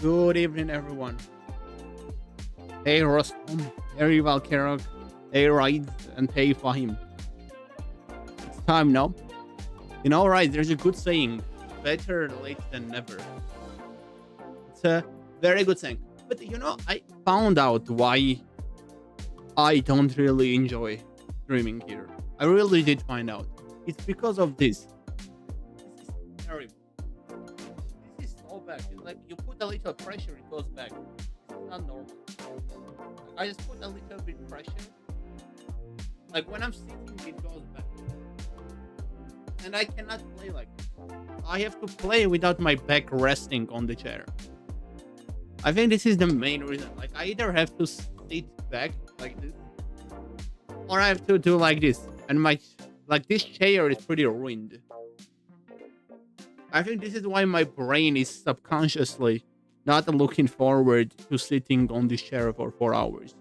Good evening, everyone. Hey, Rostom. Hey, Valkerok. Hey, Raid. And hey, Fahim. It's time now. Right, there's a good saying better late than never. It's a very good saying. But, I found out why I don't really enjoy streaming here. I really did find out. It's because of this. This is terrible. This is so bad. It's like you put a little pressure, it goes back. It's not normal. Like, I just put a little bit pressure. Like when I'm sitting, it goes back. And I cannot play like this. I have to play without my back resting on the chair. I think this is the main reason. Like I either have to sit back like this, or I have to do like this. And this chair is pretty ruined. I think this is why my brain is subconsciously not looking forward to sitting on this chair for 4 hours.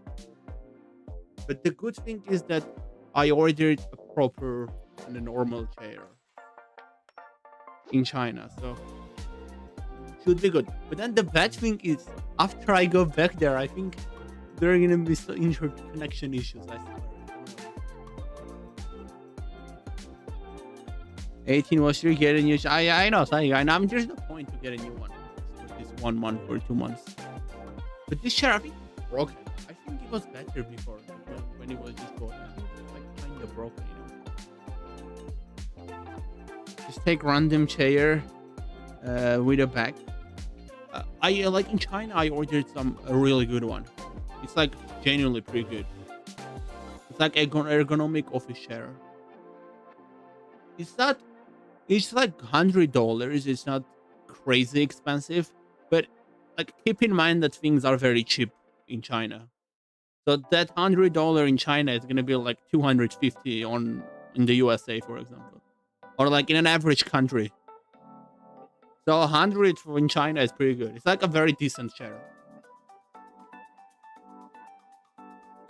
But the good thing is that I ordered a proper and a normal chair in China, so should be good. But then the bad thing is, after I go back there, I think there are gonna be some interconnection issues. I swear. 18 was to get a new. I know, I'm there's no point to get a new one for this 1 month or 2 months. But this chair, I think, broken. I think it was better before when it was just broken. It's like kind of broken, Just take random chair with a back. I like in China. I ordered a really good one. It's like genuinely pretty good. It's like ergonomic office chair. It's not. It's like $100. It's not crazy expensive, but like keep in mind that things are very cheap in China. So that $100 in China is gonna be like 250 in the USA, for example, or like in an average country. So 100 in China is pretty good. It's like a very decent chair.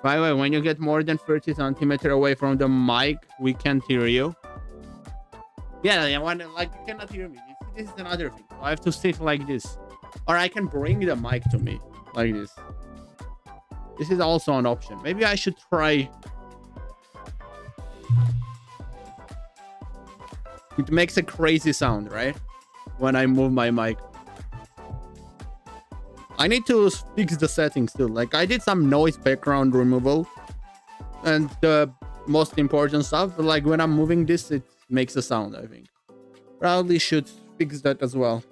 By the way, when you get more than 30 centimeters away from the mic, we can't hear you. Yeah, like you cannot hear me. This is another thing. So I have to sit like this, or I can bring the mic to me like this. This is also an option. Maybe I should try. It makes a crazy sound, right? When I move my mic. I need to fix the settings too. Like I did some noise background removal, and the most important stuff. Like when I'm moving this, it makes a sound. I think probably should fix that as well.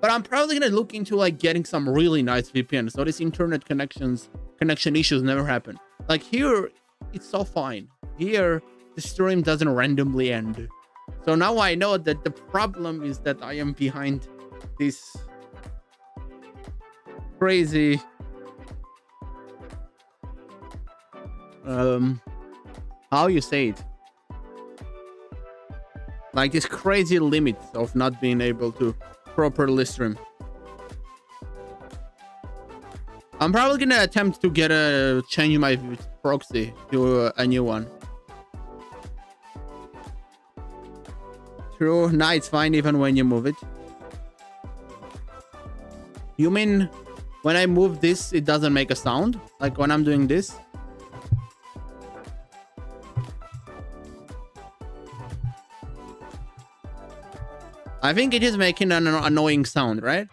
But I'm probably gonna look into like getting some really nice VPN, so this internet connection issues never happen. Like here, it's so fine. Here, the stream doesn't randomly end. So now I know that the problem is that I am behind this crazy how you say it, like this crazy limit of not being able to properly stream. I'm probably gonna attempt to change my proxy to a new one. True. Nah, it's fine even when you move it. You mean when I move this, it doesn't make a sound? Like when I'm doing this? I think it is making an annoying sound, right?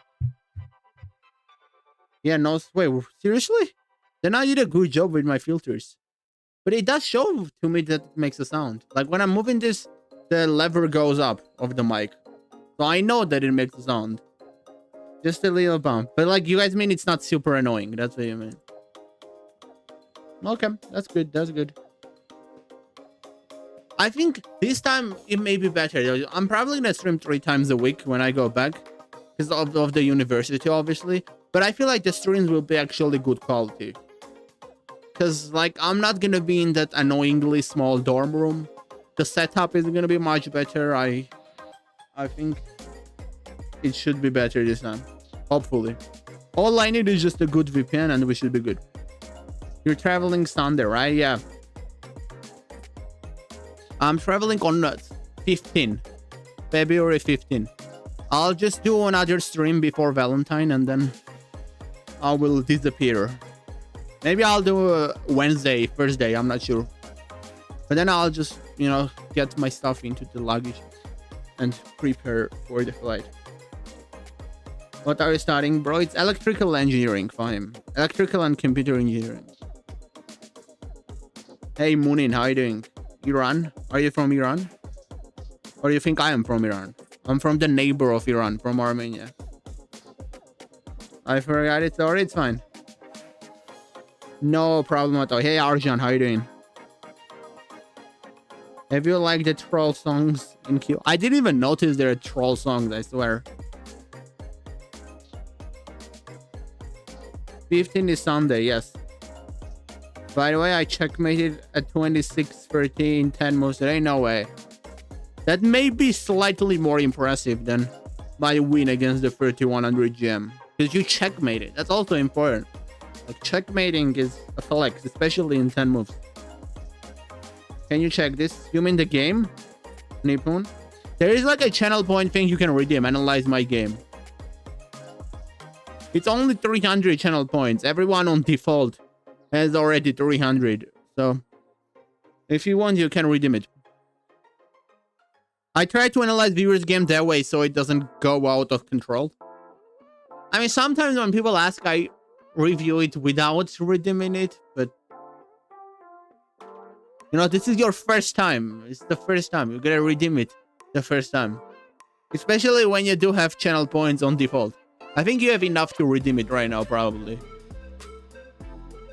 Yeah, no, wait, seriously? Then I did a good job with my filters. But it does show to me that it makes a sound. Like when I'm moving this, the lever goes up of the mic. So I know that it makes a sound. Just a little bump. But like you guys mean it's not super annoying. That's what you mean. Okay, that's good. That's good. I think this time it may be better. I'm probably gonna stream 3 times a week when I go back because of the university, obviously. But I feel like the streams will be actually good quality. Because like I'm not gonna be in that annoyingly small dorm room. The setup is gonna be much better. I think it should be better this time. Hopefully. All I need is just a good VPN and we should be good. You're traveling Sunday, right? Yeah. I'm traveling on 15. February 15. I'll just do another stream before Valentine and then I will disappear. Maybe I'll do a Wednesday, Thursday, I'm not sure. But then I'll just, you know, get my stuff into the luggage and prepare for the flight. What are you studying, bro? It's electrical engineering for him. Electrical and computer engineering. Hey, Moonin, how are you doing? Iran? Are you from Iran? Or do you think I am from Iran? I'm from the neighbor of Iran, from Armenia. I forgot it. Sorry, it's fine. No problem at all. Hey, Arjan, how are you doing? Have you liked the troll songs in Q? I didn't even notice there are troll songs, I swear. 15 is Sunday, yes. By the way, I checkmated at 26-30 in 10 moves today. No way. That may be slightly more impressive than my win against the 3100 gem. Because you checkmated. That's also important. Like, checkmating is a flex, especially in 10 moves. Can you check this? You mean the game? Nippon? There is like a channel point thing you can redeem. Analyze my game. It's only 300 channel points. Everyone on default has already 300. So, if you want, you can redeem it. I try to analyze viewers' game that way so it doesn't go out of control. I mean, sometimes when people ask, I review it without redeeming it, but you know, this is your first time. It's the first time. You gotta redeem it the first time. Especially when you do have channel points on default. I think you have enough to redeem it right now, probably.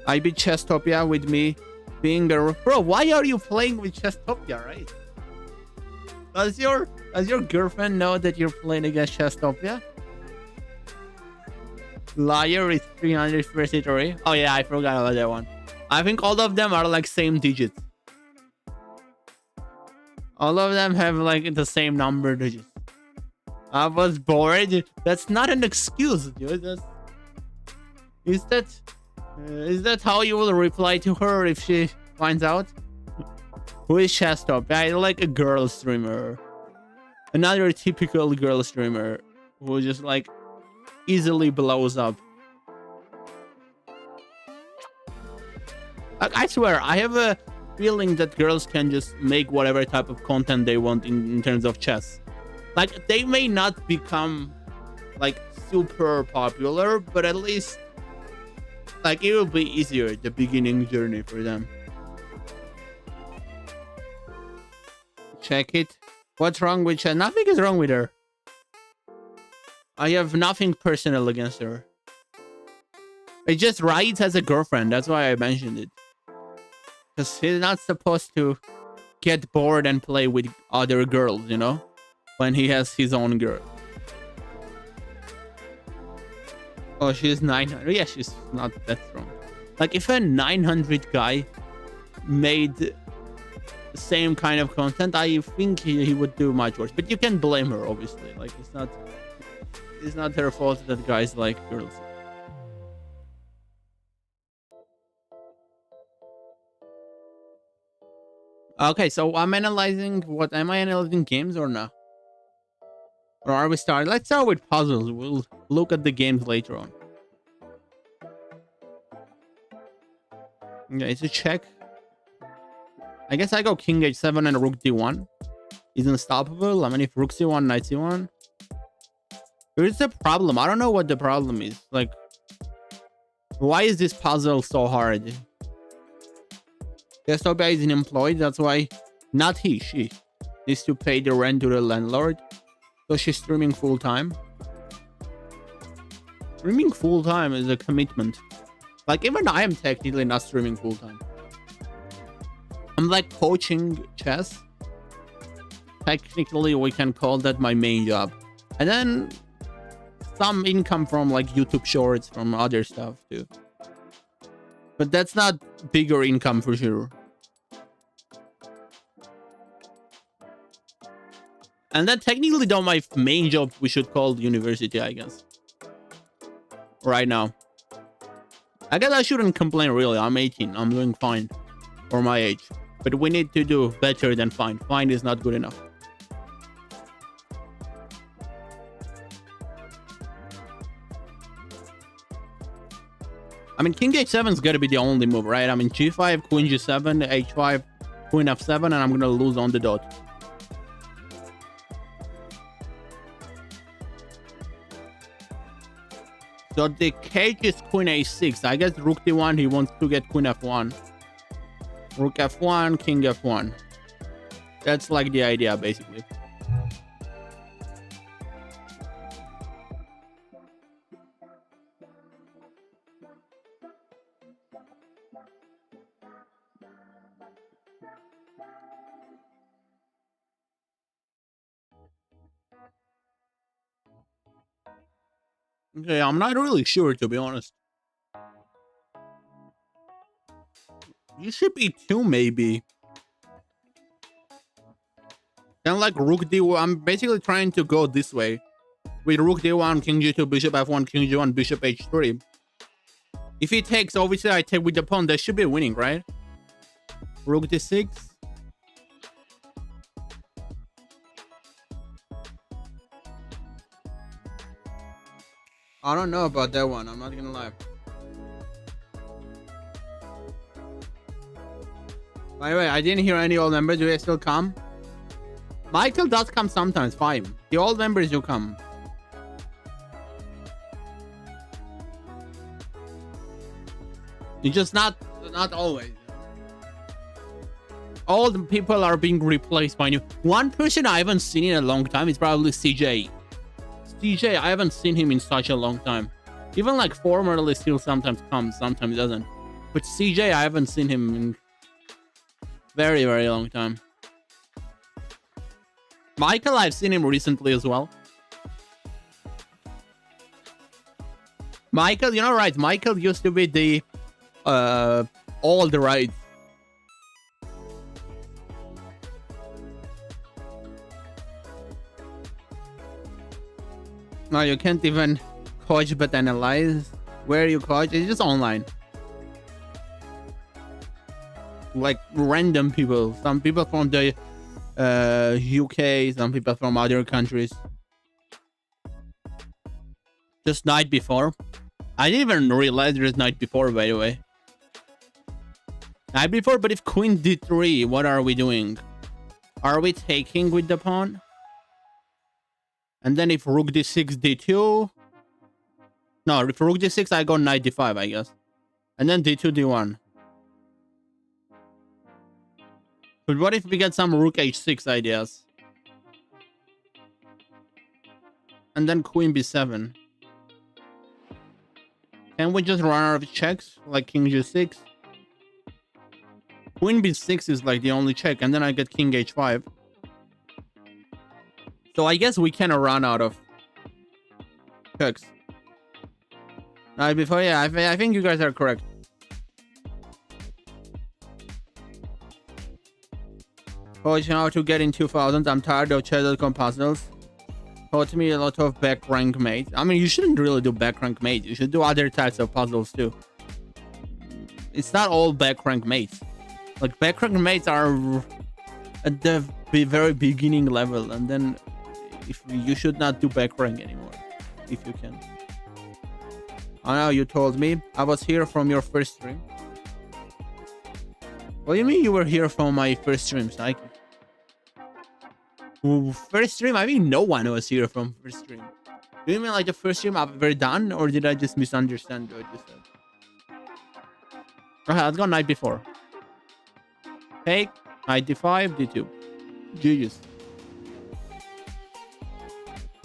I beat Chestopia with me being a... Bro, why are you playing with Chestopia, right? Does your girlfriend know that you're playing against Chestopia? Liar is 333. Oh yeah, I forgot about that one. I think all of them are like same digits. All of them have like the same number digits. I was bored. That's not an excuse, dude. Is that how you will reply to her if she finds out? Who is Chestop? I like a girl streamer. Another typical girl streamer who just like easily blows up. Like, I swear, I have a feeling that girls can just make whatever type of content they want in terms of chess. Like, they may not become like super popular, but at least like it will be easier, the beginning journey for them. Check it. What's wrong with her? Nothing is wrong with her. I have nothing personal against her. It just Riot has a girlfriend. That's why I mentioned it. Because he's not supposed to get bored and play with other girls, you know? When he has his own girl. Oh, she's 900. Yeah, she's not that strong. Like, if a 900 guy made the same kind of content, I think he would do much worse. But you can blame her, obviously. Like, it's not her fault that guys like girls. Okay, so I'm analyzing what... Am I analyzing games or not? Or are we starting? Let's start with puzzles. We'll look at the games later on. Okay, it's a check. I guess I go King H7 and Rook D1. He's unstoppable. I mean, if Rook C1, Knight C1. There's a problem. I don't know what the problem is. Like, why is this puzzle so hard? Chestopia is unemployed. That's why not he, she needs to pay the rent to the landlord. So she's streaming full time. Streaming full time is a commitment. Like, even I am technically not streaming full time. I'm like coaching chess. Technically, we can call that my main job. And then some income from like YouTube shorts, from other stuff too. But that's not bigger income for sure. And then technically though, my main job we should call university, I guess. Right now. I guess I shouldn't complain really. I'm 18. I'm doing fine for my age. But we need to do better than fine. Fine is not good enough. I mean, king h7 is gonna be the only move, right? I mean, g5, queen g7, h5, queen f7, and I'm gonna lose on the dot. So the cage is queen a6. I guess rook d1, he wants to get queen f1. Rook f1, king f1. That's like the idea, basically. Okay, I'm not really sure, to be honest. You should be 2, maybe. Then like rook d1. I'm basically trying to go this way. With rook d1, king g2, bishop f1, king g1, bishop h3. If he takes, obviously I take with the pawn. That should be winning, right? Rook d6. I don't know about that one. I'm not gonna lie. By the way, I didn't hear any old members. Do they still come? Michael does come sometimes. Fine. The old members do come. It's just not always. Old people are being replaced by new. One person I haven't seen in a long time is probably CJ. CJ, I haven't seen him in such a long time. Even like formerly still sometimes comes, sometimes doesn't. But CJ, I haven't seen him in very, very long time. Michael, I've seen him recently as well. Michael, you know, right? Michael used to be the all the right. No, you can't even coach but analyze. Where you coach? It's just online. Like random people. Some people from the UK, some people from other countries. Just night before. I didn't even realize there's night before, by the way. Night before, but if queen d3, what are we doing? Are we taking with the pawn? And then if rook d6, d2... No, if rook d6, I go knight d5, I guess. And then d2, d1. But what if we get some rook h6 ideas? And then queen b7. Can we just run out of checks? Like king g6? Queen b6 is like the only check. And then I get king h5. So I guess we can run out of checks. Before, yeah, I think you guys are correct. Coach how to get in 2000. I'm tired of chess.com puzzles. Taught me a lot of back rank mates. I mean, you shouldn't really do back rank mates. You should do other types of puzzles too. It's not all back rank mates. Like back rank mates are at the very beginning level, and then if you should not do back rank anymore if you can. I know you told me. I was here from your first stream. What do you mean you were here from my first stream, Psyche? First stream? I mean, no one was here from first stream. Do you mean like the first stream I've ever done, or did I just misunderstand what you said? Okay, let's go night before. Take knight d5, d2. GG's.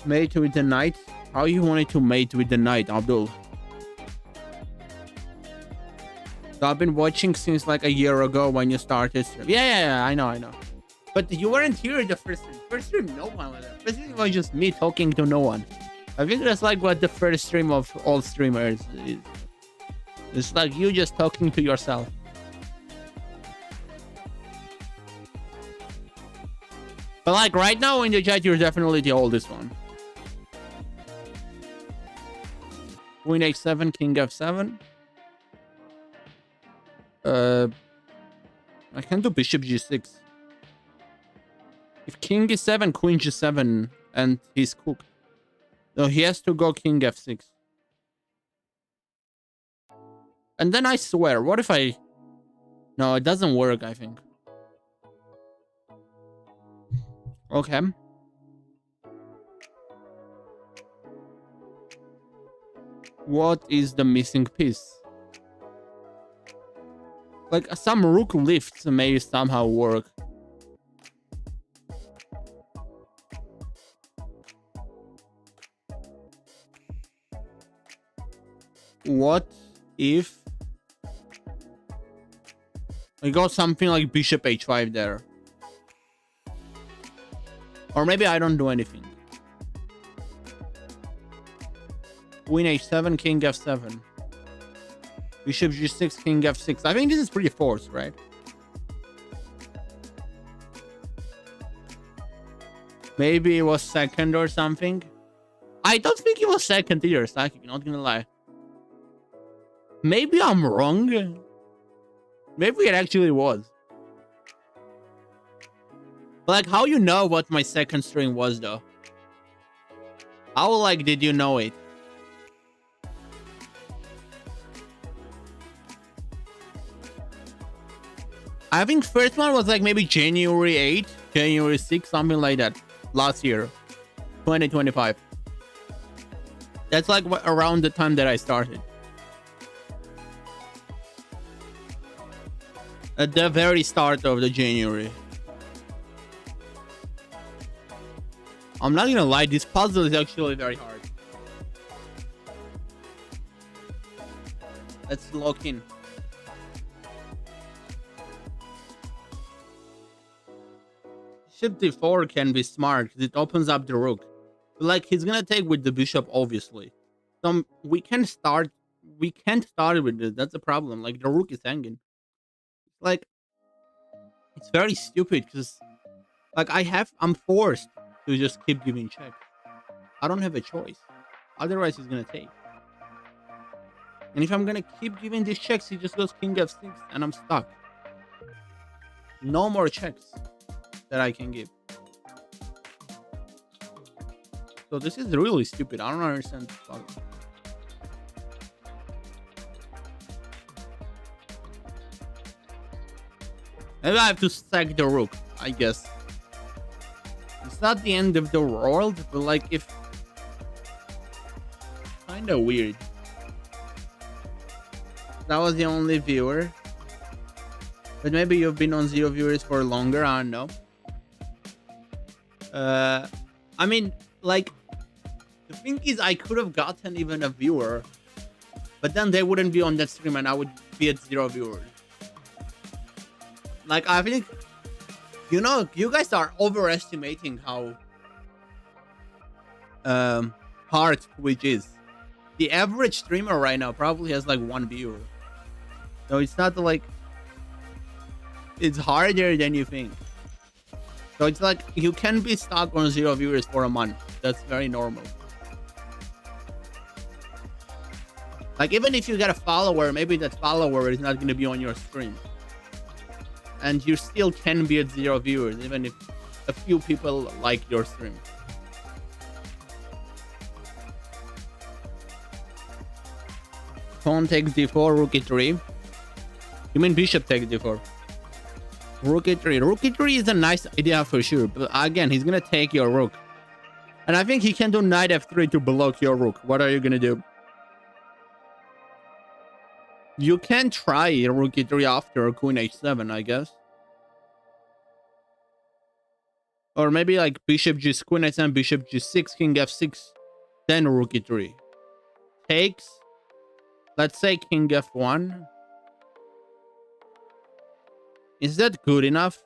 Mate with the knight. How you wanted to mate with the knight, Abdul? So I've been watching since like a year ago when you started stream. Yeah, I know. But you weren't here the first stream. First stream, no one was there. First stream was just me talking to no one. I think that's like what the first stream of all streamers is. It's like you just talking to yourself. But like right now in the chat, you're definitely the oldest one. Queen h7, king f7. I can do bishop g6. If king e7, queen g7, and he's cooked. So he has to go king f6. And then I swear, what if I... No, it doesn't work, I think. Okay. What is the missing piece? Like, some rook lifts may somehow work. What if we got something like bishop h5 there? Or maybe I don't do anything. Queen h7, king f7. Bishop g6, king f6. I think this is pretty forced, right? Maybe it was second or something. I don't think it was second either, Psychic, not gonna lie. Maybe I'm wrong. Maybe it actually was. Like, how you know what my second string was, though? How, like, did you know it? I think first one was like maybe January 8, January 6, something like that. Last year. 2025. That's like around the time that I started. At the very start of the January. I'm not gonna lie, this puzzle is actually very hard. Let's lock in. Bishop d4 can be smart because it opens up the rook. But like, he's gonna take with the bishop, obviously. So we can't start with this. That's the problem. Like, the rook is hanging. Like, it's very stupid because like I'm forced to just keep giving check. I don't have a choice. Otherwise he's gonna take. And if I'm gonna keep giving these checks, he just goes king f6 and I'm stuck. No more checks that I can give. So this is really stupid. I don't understand this puzzle. Maybe I have to sack the rook, I guess. It's not the end of the world, but like, if... Kinda weird. That was the only viewer. But maybe you've been on 0 viewers for longer, I don't know. I mean, like, the thing is, I could have gotten even a viewer, but then they wouldn't be on that stream and I would be at 0 viewers. Like, I think, you know, you guys are overestimating how hard Twitch is. The average streamer right now probably has like 1 viewer. So it's not like, it's harder than you think. So it's like, you can be stuck on 0 viewers for a month. That's very normal. Like, even if you get a follower, maybe that follower is not going to be on your stream. And you still can be at 0 viewers, even if a few people like your stream. Pawn takes d4, rook e3. You mean bishop takes d4? Rook e3. Rook e3 is a nice idea for sure. But again, he's going to take your rook. And I think he can do knight f3 to block your rook. What are you going to do? You can try rook e3 after queen h7, I guess. Or maybe like bishop g6, queen h7, bishop g6, king f6, then rook e3. Takes, let's say king f1. Is that good enough?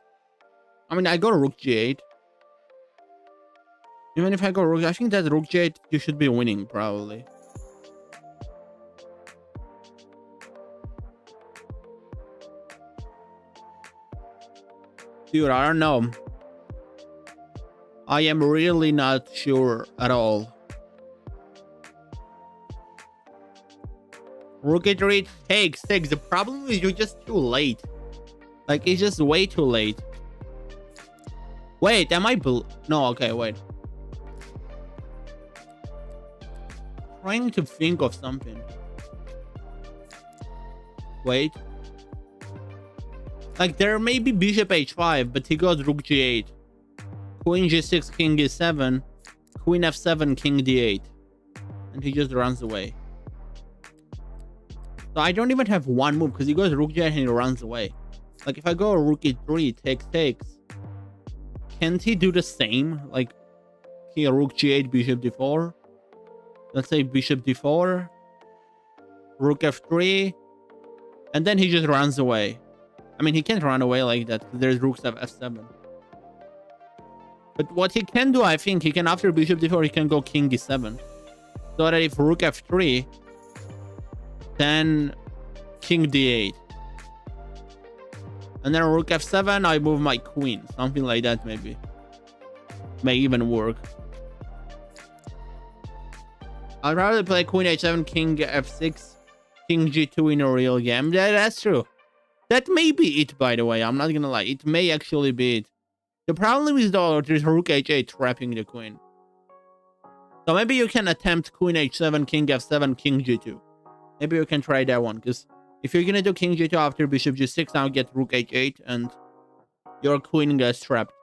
I mean, I go rook g8. Even if I go rook, I think that rook g8, you should be winning, probably. Dude, I don't know. I am really not sure at all. Rook e3 takes. The problem is you're just too late. Like, it's just way too late. Wait, am I... No, okay, wait. Trying to think of something. Wait. Like, there may be bishop h5, but he goes rook g8. Queen g6, king e7. Queen f7, king d8. And he just runs away. So I don't even have one move, because he goes rook g8 and he runs away. Like, if I go rook e3, takes. Can't he do the same? Like, here, rook g8, bishop d4. Let's say bishop d4. Rook f3. And then he just runs away. I mean, he can't run away like that. There's rooks of f7. But what he can do, I think, he can, after bishop d4, he can go king e7. So that if rook f3, then king d8. And then rook f7, I move my queen. Something like that, maybe. May even work. I'd rather play queen h7, king f6, king g2 in a real game. Yeah, that's true. That may be it, by the way. I'm not gonna lie. It may actually be it. The problem is, though, there's rook h8 trapping the queen. So maybe you can attempt queen h7, king f7, king g2. Maybe you can try that one, because if you're gonna do king g2 after bishop g6, now get rook h8, and your queen gets trapped.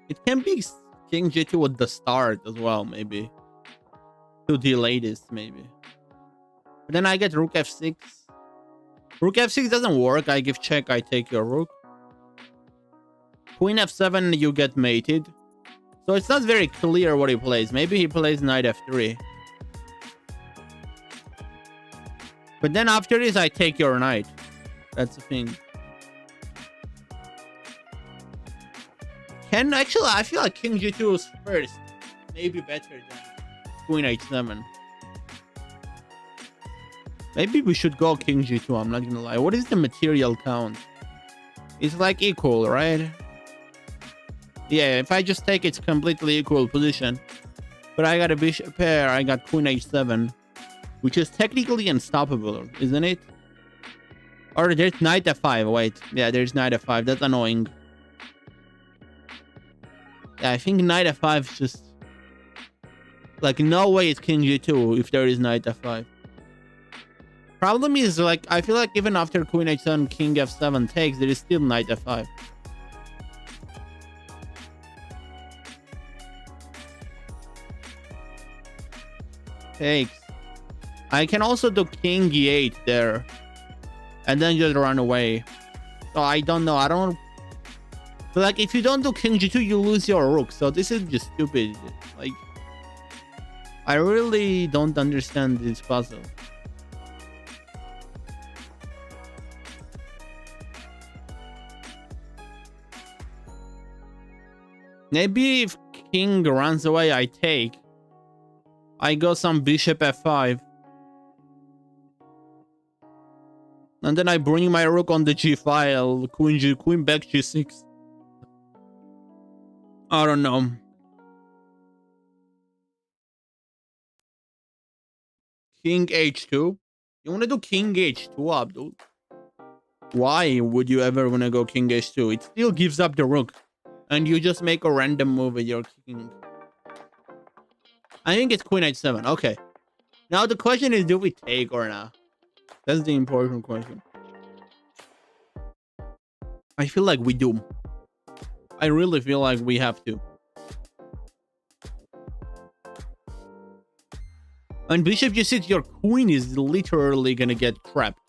It can be king g2 at the start as well, maybe. To delay this, maybe. But then I get rook f6. Rook f6 doesn't work. I give check, I take your rook. Queen f7, you get mated. So it's not very clear what he plays. Maybe he plays knight f3. But then after this, I take your knight. That's the thing. Actually, I feel like king g2 is first. Maybe better than queen h7. Maybe we should go king g2. I'm not gonna lie. What is the material count? It's like equal, right? Yeah, if I just take it's completely equal position. But I got a bishop pair. I got queen h7, which is technically unstoppable, isn't it? Or there's knight f5. Wait, yeah, there's knight f5. That's annoying. Yeah, I think knight f5 is just... Like, no way it's king g2 if there is knight f5. Problem is, like, I feel like even after queen h7, king f7 takes, there is still knight f5. Takes. I can also do king e8 there. And then just run away. So I don't know. I don't... But like, if you don't do king g2, you lose your rook. So this is just stupid. Like, I really don't understand this puzzle. Maybe if king runs away, I take. I go some bishop f5. And then I bring my rook on the g file. Queen back g6. I don't know. King h2. You want to do king h2, Abdul? Why would you ever want to go king h2? It still gives up the rook. And you just make a random move with your king. I think it's queen h7. Okay. Now the question is, do we take or not? That's the important question. I feel like we do. I really feel like we have to. And bishop g6, your queen is literally gonna get trapped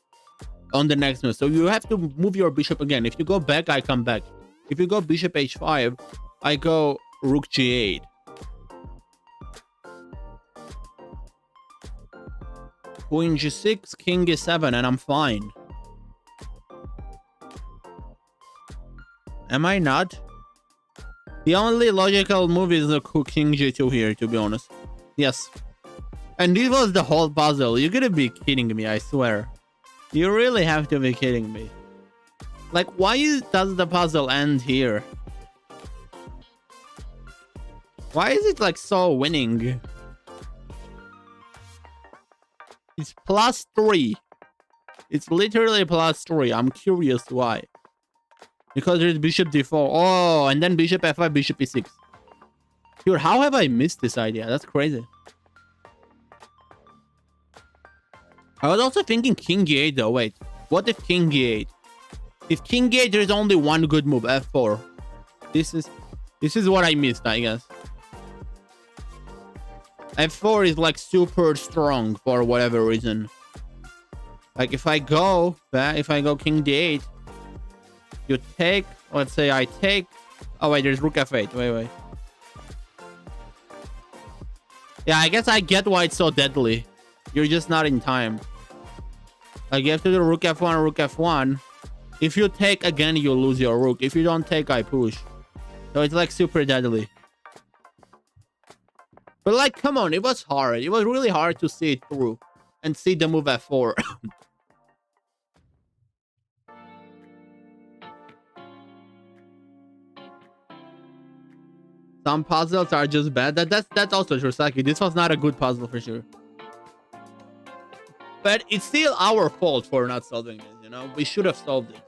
on the next move. So you have to move your bishop again. If you go back, I come back. If you go bishop h5, I go rook g8. Queen g6, king e7, and I'm fine. Am I not? The only logical move is the king g2 here, to be honest. Yes. And this was the whole puzzle. You're gonna be kidding me, I swear. You really have to be kidding me. Like, why does the puzzle end here? Why is it like so winning? It's +3. It's literally +3. I'm curious why. Because there's bishop d4. Oh, and then bishop f5, bishop e6. Dude, how have I missed this idea? That's crazy. I was also thinking king e8 though. Wait, what if king e8? If king e8, there's only one good move, f4. This is what I missed, I guess. f4 is like super strong for whatever reason. Like if I go king d8, you take, let's say I take. Oh wait, there's rook f8. Wait. Yeah, I guess I get why it's so deadly. You're just not in time. Like you have to do rook f1, rook f1. If you take again, you lose your rook. If you don't take, I push. So it's like super deadly. But like, come on, it was hard. It was really hard to see it through and see the move f4. Some puzzles are just bad. That's also true, Saki. This was not a good puzzle for sure. But it's still our fault for not solving it, you know? We should have solved it.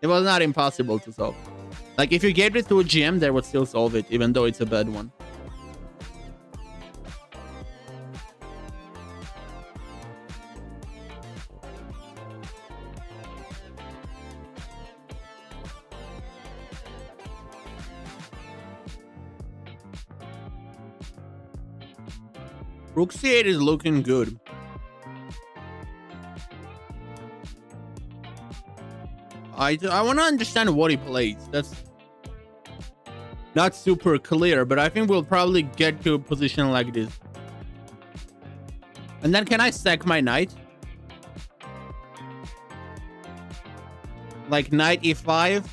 It was not impossible to solve. Like, if you gave it to a GM, they would still solve it, even though it's a bad one. Rook c8 is looking good. I want to understand what he plays. That's not super clear, but I think we'll probably get to a position like this. And then can I sack my knight? Like knight e5?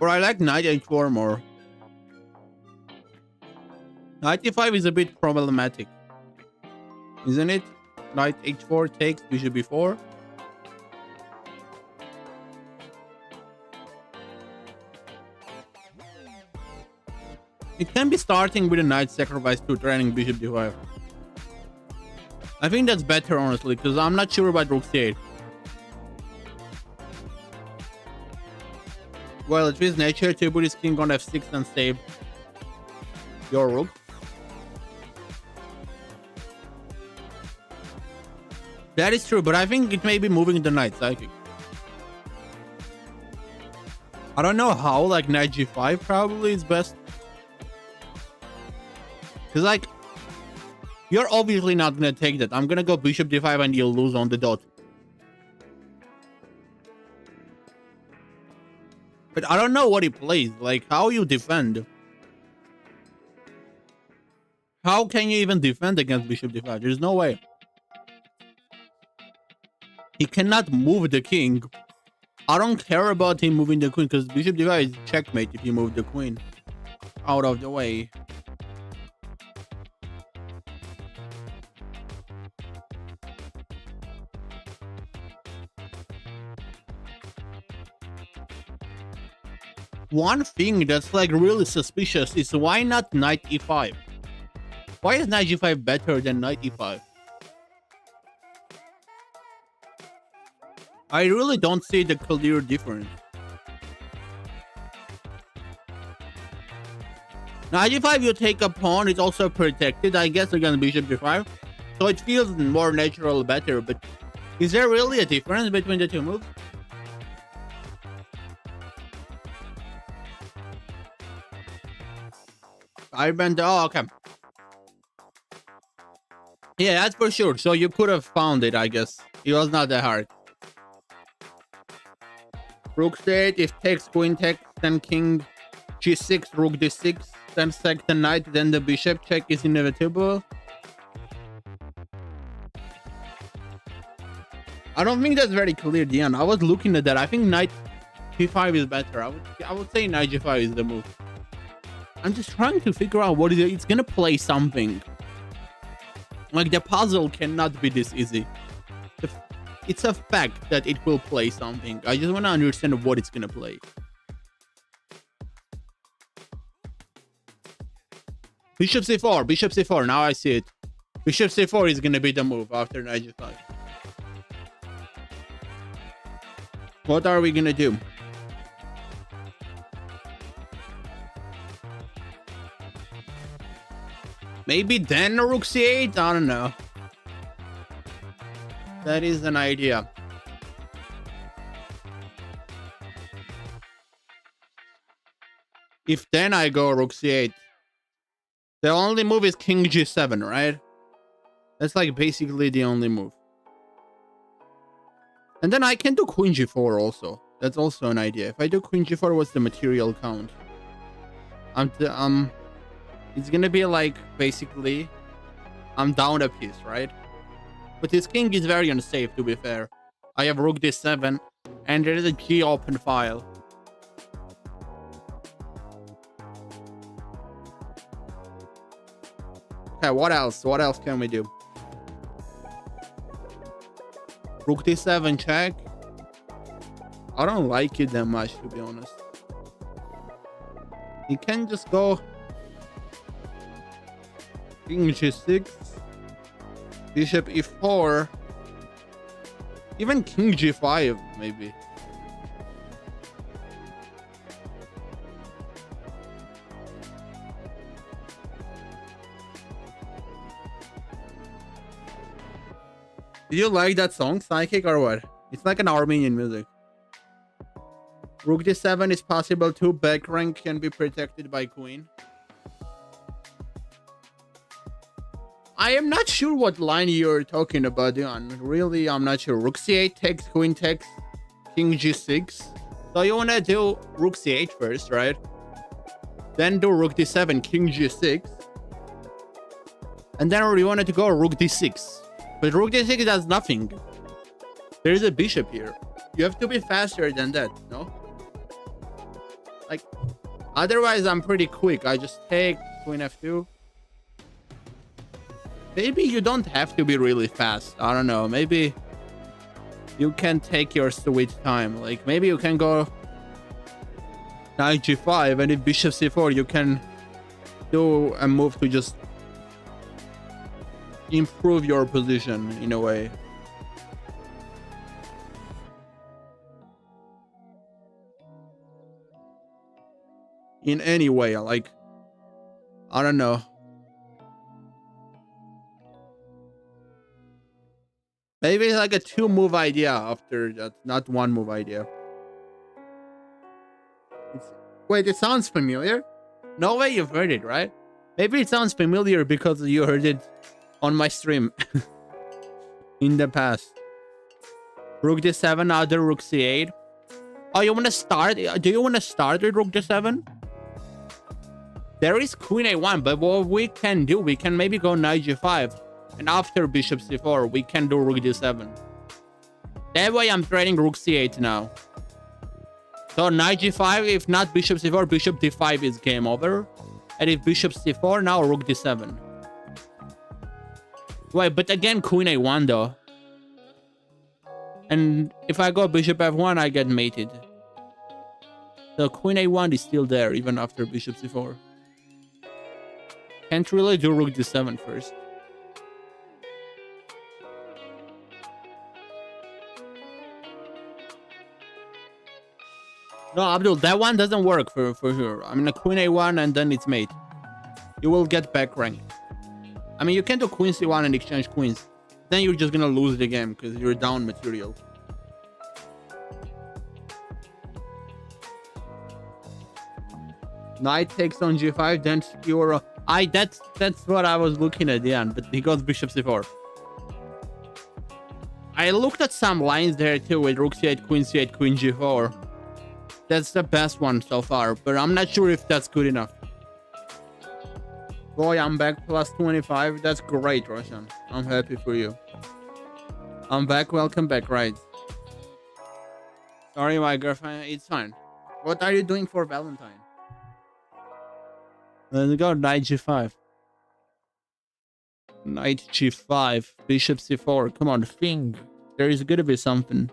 Or I like knight h4 more. Knight e5 is a bit problematic, isn't it? Knight h4 takes bishop b4. It can be starting with a knight sacrifice to training bishop d5. I think that's better, honestly, because I'm not sure about rook c8. Well, it is nature to put his king on f6 and save your rook. That is true, but I think it may be moving the knight psychic. I don't know how, like knight g5 probably is best. Because like, you're obviously not going to take that. I'm going to go bishop d5 and you'll lose on the dot. But I don't know what he plays. Like, how you defend? How can you even defend against bishop d5? There's no way. He cannot move the king. I don't care about him moving the queen because bishop d5 is checkmate if you move the queen out of the way. One thing that's like really suspicious is why not knight e5? Why is knight g5 better than knight e5? I really don't see the clear difference. Knight g5, you take a pawn, it's also protected, I guess, against bishop g5. So it feels more natural, better, but is there really a difference between the two moves? I bent. Oh, okay. Yeah, that's for sure. So you could have found it, I guess. It was not that hard. Rook c8, if takes, queen takes, then king g6, rook d6, then sack the knight, then the bishop check is inevitable. I don't think that's very clear, Dion. I was looking at that. I think knight p5 is better. I would say knight g5 is the move. I'm just trying to figure out what it's gonna play something. Like the puzzle cannot be this easy. It's a fact that it will play something. I just want to understand what it's gonna play. Bishop c4, bishop c4. Now I see it. Bishop c4 is gonna be the move after knight g5. What are we gonna do? maybe then rook c8. I don't know. That is an idea. If then I go rook c8, the only move is king g7, right? That's like basically the only move. And then I can do queen g4 also. That's also an idea. If I do queen g4, what's the material count? It's gonna be like basically I'm down a piece, right? But his king is very unsafe, to be fair. I have rook d7, and there is a g open file. Okay, what else? What else can we do? Rook d7 check. I don't like it that much, to be honest. He can just go king g6, bishop e4, even king g5 maybe. Do you like that song, Psychic, or what? It's like an Armenian music. Rook d7 is possible too. Back rank can be protected by queen. I am not sure what line you're talking about, Dion. Really, I'm not sure. Rook c8 takes, queen takes, king g6. So you want to do rook c8 first, right? Then do rook d7, king g6. And then you wanted to go rook d6. But rook d6 does nothing. There is a bishop here. You have to be faster than that, no? Like, otherwise I'm pretty quick. I just take queen f2. Maybe you don't have to be really fast. I don't know. Maybe you can take your sweet time. Like, maybe you can go knight g5, and if bishop c4, you can do a move to just improve your position in a way. In any way, like, I don't know. Maybe it's like a 2-move idea after that, not 1-move idea. Wait, it sounds familiar? No way you've heard it, right? Maybe it sounds familiar because you heard it on my stream in the past. Rook d7, other rook c8. Oh, you want to start? Do you want to start with rook d7? There is queen a1, but what we can do, we can maybe go knight g5. And after bishop c4, we can do rook d7. That way I'm trading rook c8 now. So knight g5, if not bishop c4, bishop d5 is game over. And if bishop c4, now rook d7. Wait, but again, queen a1 though. And if I go bishop f1, I get mated. So queen a1 is still there, even after bishop c4. Can't really do rook d7 first. No, Abdul, that one doesn't work for sure. I mean, a queen a1 and then it's mate. You will get back rank. I mean, you can do queen c1 and exchange queens. Then you're just gonna lose the game because you're down material. Knight takes on g5, then you're... That's what I was looking at, yeah, but he goes bishop c4. I looked at some lines there too with rook c8, queen g4. That's the best one so far, but I'm not sure if that's good enough. Boy, I'm back plus 25. That's great, Roshan. I'm happy for you. I'm back. Welcome back, right? Sorry, my girlfriend. It's fine. What are you doing for Valentine? Let's go knight g5. Knight g5. Bishop c4. Come on, think. There is gonna be something.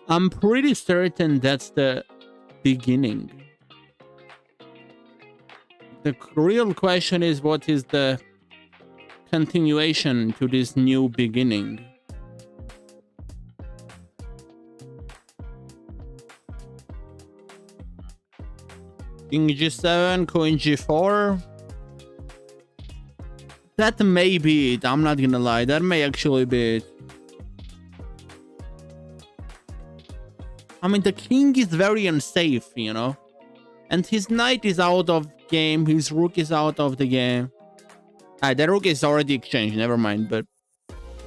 I'm pretty certain that's the beginning. The real question is, what is the continuation to this new beginning? King g7, queen g4. That may be it. I'm not gonna lie. That may actually be it. I mean, the king is very unsafe, you know? And his knight is out of game. His rook is out of the game. The rook is already exchanged. Never mind. But,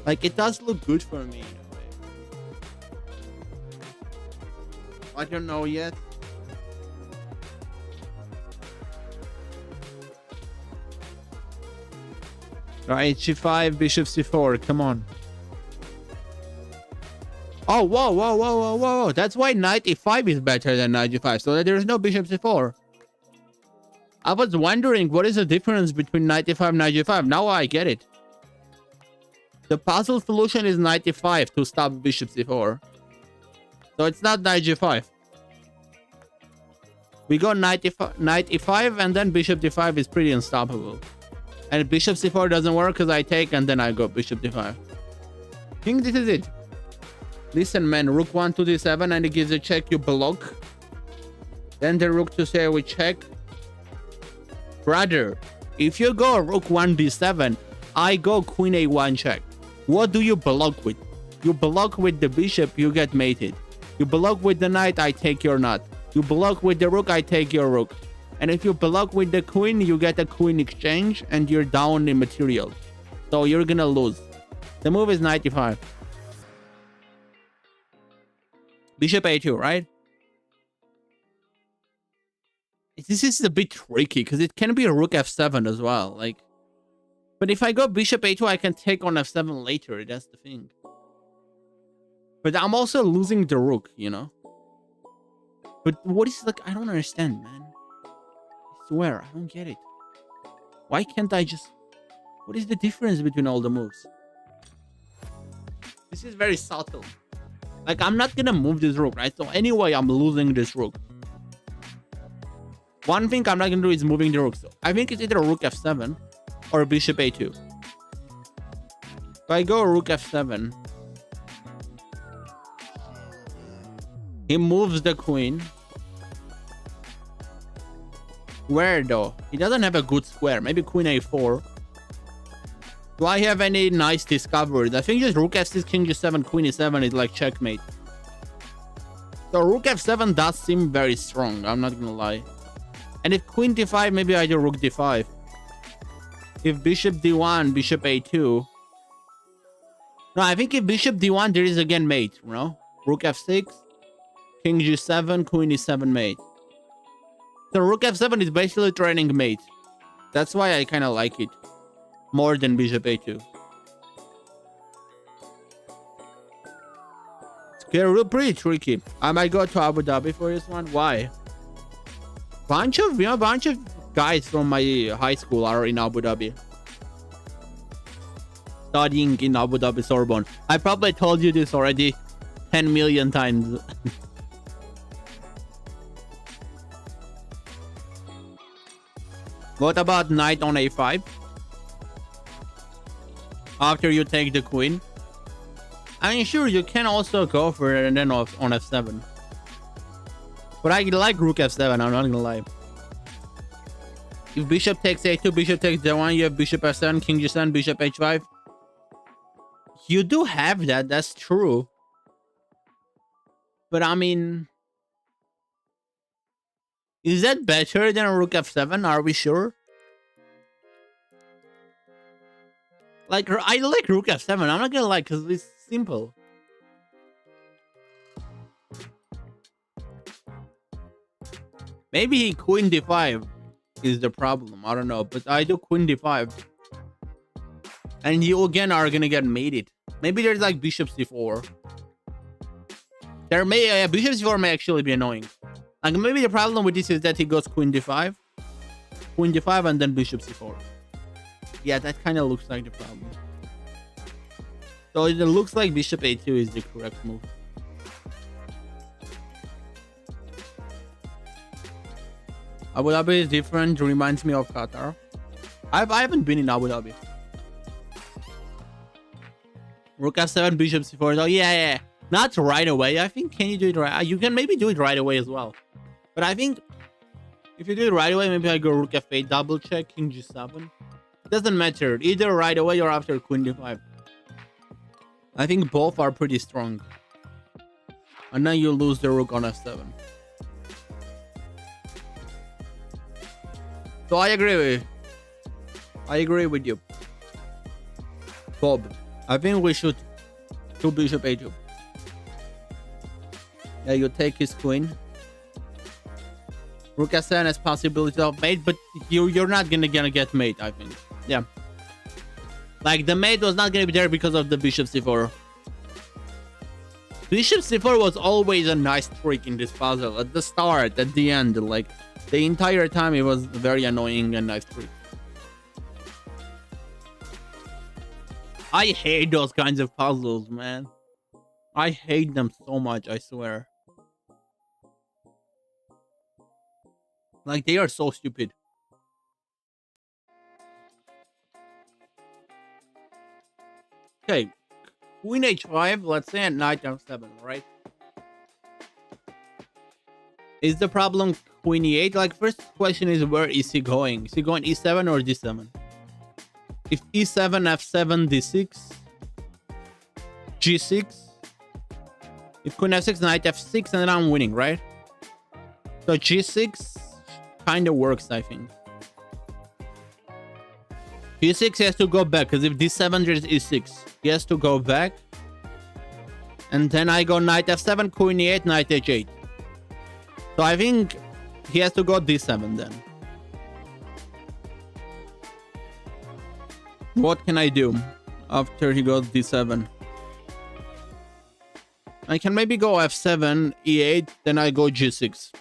like, it does look good for me in a way. I don't know yet. Right, g5, bishop c4. Come on. Oh, whoa, whoa, whoa, whoa, whoa. That's why knight e5 is better than knight g5. So that there is no bishop c4. I was wondering what is the difference between knight e5 and knight g5. Now I get it. The puzzle solution is knight e5 to stop bishop c4. So it's not knight g5. We go knight e5 and then bishop d5 is pretty unstoppable. And bishop c4 doesn't work because I take and then I go bishop d5. I think this is it. Listen, man, rook 1 to d7 and it gives a check, you block. Then the rook to say we check. Brother, if you go rook 1 d7, I go queen a1 check. What do you block with? You block with the bishop, you get mated. You block with the knight, I take your knight. You block with the rook, I take your rook. And if you block with the queen, you get a queen exchange and you're down in material. So you're gonna lose. The move is knight e5. Bishop a2, right? This is a bit tricky because it can be a rook f7 as well. Like, but if I go bishop a2, I can take on f7 later. That's the thing. But I'm also losing the rook, you know? But what is, like, I don't understand, man. I swear, I don't get it. Why can't I just... What is the difference between all the moves? This is very subtle. Like, I'm not gonna move this rook, right? So anyway, I'm losing this rook. One thing I'm not gonna do is moving the rook. So I think it's either rook f7 or bishop a2. If I go rook f7, he moves the queen. Where though? He doesn't have a good square. Maybe queen a4. Do I have any nice discoveries? I think just rook f6, king g7, queen e7 is like checkmate. So rook f7 does seem very strong. I'm not gonna lie. And if queen d5, maybe I do rook d5. If bishop d1, bishop a2. No, I think if bishop d1, there is again mate, you know? Rook f6, king g7, queen e7 mate. So rook f7 is basically training mate. That's why I kind of like it more than bishop a2. It's pretty tricky. I might go to Abu Dhabi for this one. Why? Bunch of guys from my high school are in Abu Dhabi. Studying in Abu Dhabi Sorbonne. I probably told you this already 10 million times. What about knight on a5? After you take the queen. I mean, sure, you can also go for it and then on f7. But I like rook f7, I'm not gonna lie. If bishop takes a2, bishop takes d1, you have bishop f7, king g7, bishop h5. You do have that, that's true. But I mean... Is that better than a rook f7? Are we sure? Like, I like rook f7. I'm not gonna lie, because it's simple. Maybe queen d5 is the problem. I don't know. But I do queen d5. And you again are gonna get mated. Maybe there's like bishop c4. There may... bishop c4 may actually be annoying. Like, maybe the problem with this is that he goes queen d5. Queen d5 and then bishop c4. Yeah, that kind of looks like the problem. So it looks like bishop a2 is the correct move. Abu Dhabi is different. Reminds me of Qatar. I haven't been in Abu Dhabi. Rook f7, bishop c4. Oh, yeah. Not right away. I think, can you do it right? You can maybe do it right away as well. But I think if you do it right away, maybe I go rook f8, double check, king g7. Doesn't matter. Either right away or after queen d5. I think both are pretty strong. And then you lose the rook on f7. So I agree with you. Bob, I think we should do bishop a2. Yeah, you take his queen. Rook s7 has possibility of mate, but you're not gonna get mate, I think. Yeah. Like, the mate was not gonna be there because of the bishop c4. Bishop c4 was always a nice trick in this puzzle. At the start, at the end, like, the entire time it was very annoying and nice trick. I hate those kinds of puzzles, man. I hate them so much, I swear. Like, they are so stupid. Okay. Queen h5, let's say at knight f7, right? Is the problem queen e8? Like, first question is, where is he going? Is he going e7 or d7? If e7, f7, d6, g6. If queen f6, knight f6, and then I'm winning, right? So g6 kind of works, I think. g6 has to go back, because if d7, there's e6. He has to go back. And then I go knight f7, queen e8, knight h8. So I think he has to go d7 then. What can I do after he goes d7? I can maybe go f7, e8, then I go g6.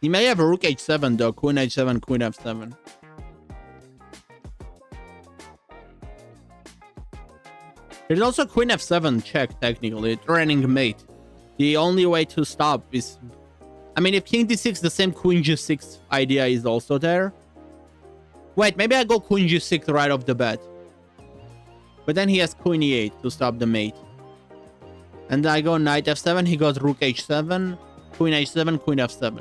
He may have rook h7 though, queen h7, queen f7. There's also queen f7 check, technically, threatening mate. The only way to stop is... I mean, if king d6, the same queen g6 idea is also there. Wait, maybe I go queen g6 right off the bat. But then he has queen e8 to stop the mate. And I go knight f7, he goes rook h7, queen h7, queen f7.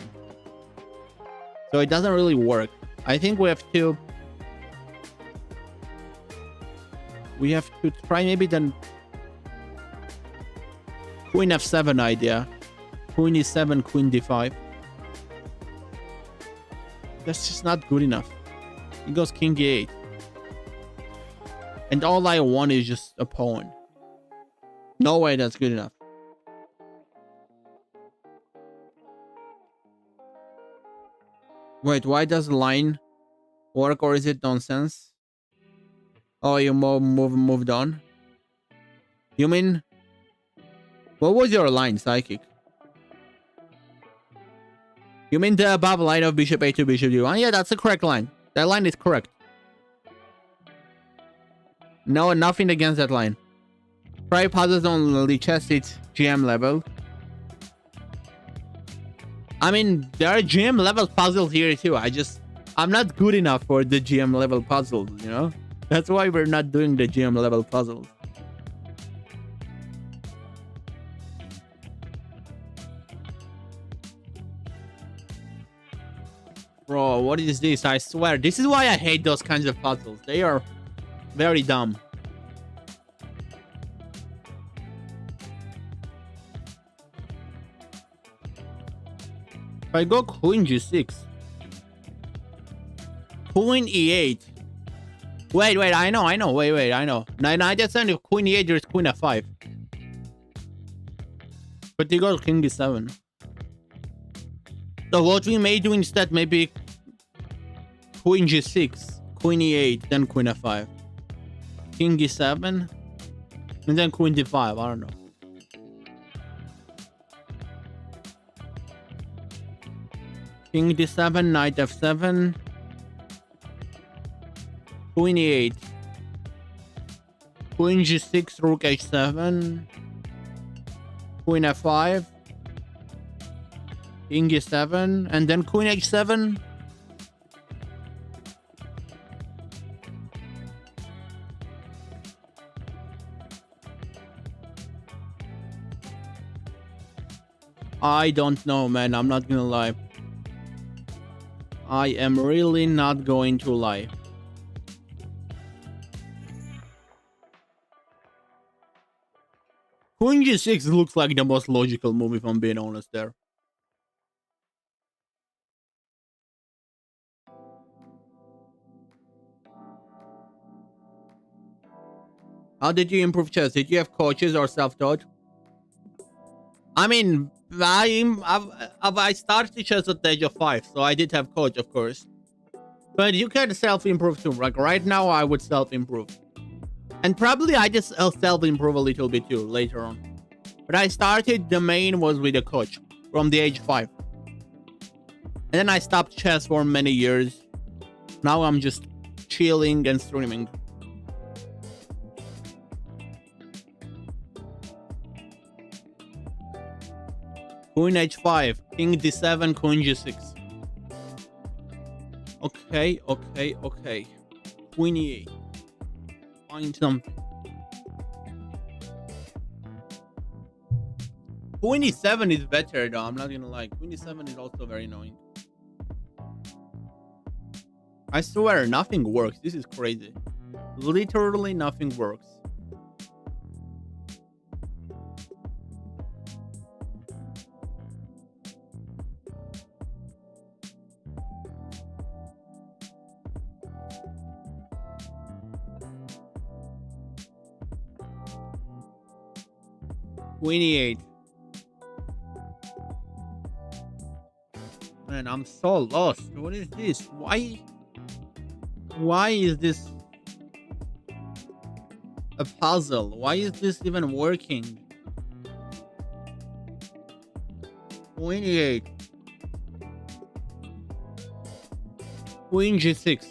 So it doesn't really work. I think we have to... try maybe the queen f7 idea. Queen e7, queen d5. That's just not good enough. He goes king e8. And all I want is just a pawn. No way that's good enough. Wait, why does line work, or is it nonsense? Oh, you moved on? You mean... What was your line, Psychic? You mean the above line of bishop a2, bishop d1? Yeah, that's the correct line. That line is correct. No, nothing against that line. Try puzzles on Lichess, it's GM level. I mean, there are GM level puzzles here too. I'm not good enough for the GM level puzzles, you know? That's why we're not doing the GM level puzzles. Bro, what is this? I swear, this is why I hate those kinds of puzzles. They are very dumb. If I go queen g6, queen e8. Wait, I know. Wait, I know. Knight f7, if queen e8, there's queen f5. But he goes king d7. So what we may do instead, maybe queen g6, queen e8, then queen f5. King e7, and then queen d5, I don't know. King d7, knight f7, queen e8, queen g6, rook h7, queen f5, king e7, and then queen h7. I don't know, man. I'm not gonna lie. I am really not going to lie. Queen G6 looks like the most logical move, if I'm being honest there. How did you improve chess? Did you have coaches or self-taught? I mean, I started chess at the age of 5, so I did have coach, of course. But you can self-improve too. Like right now, I would self-improve. And probably I just self-improve a little bit too later on. But I started, the main was with a coach from the age 5. And then I stopped chess for many years. Now I'm just chilling and streaming. Queen h5, king d7, queen g6. Okay. Queen e8. Find something. Queen e7 is better though, I'm not gonna lie. Queen e7 is also very annoying. I swear, nothing works. This is crazy. Literally nothing works. Queen e8. Man, I'm so lost. What is this? Why is this a puzzle? Why is this even working? Queen e8. Queen g6.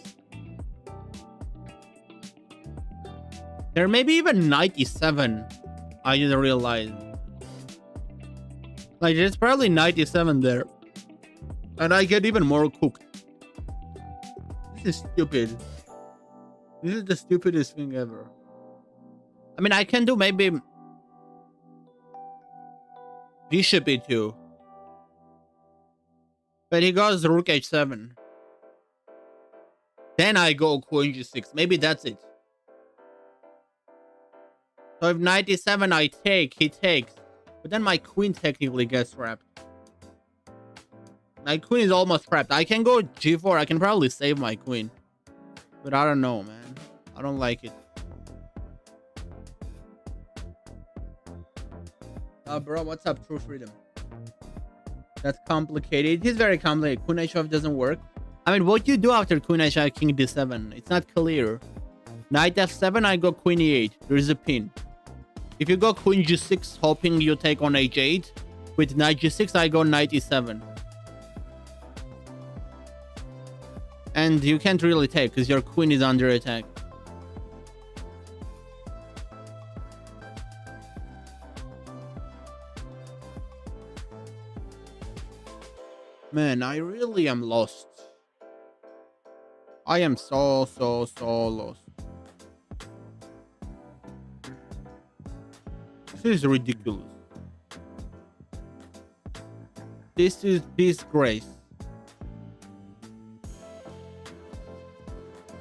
There may be even knight e7. I didn't realize. Like, there's probably knight e7 there. And I get even more cooked. This is stupid. This is the stupidest thing ever. I mean, I can do maybe bishop e2. But he goes rook h7. Then I go queen g6. Maybe that's it. So if knight e7 I take, he takes. But then my queen technically gets trapped. My queen is almost trapped. I can go g4. I can probably save my queen. But I don't know, man. I don't like it. Bro, what's up, True Freedom? That's complicated. It is very complicated. Queen h5 doesn't work. I mean, what you do after queen h5, king d7? It's not clear. Knight f7, I go queen e8. There is a pin. If you go queen g6, hoping you take on h8. With knight g6, I go knight e7. And you can't really take because your queen is under attack. Man, I really am lost. I am so lost. This is ridiculous. This is disgrace.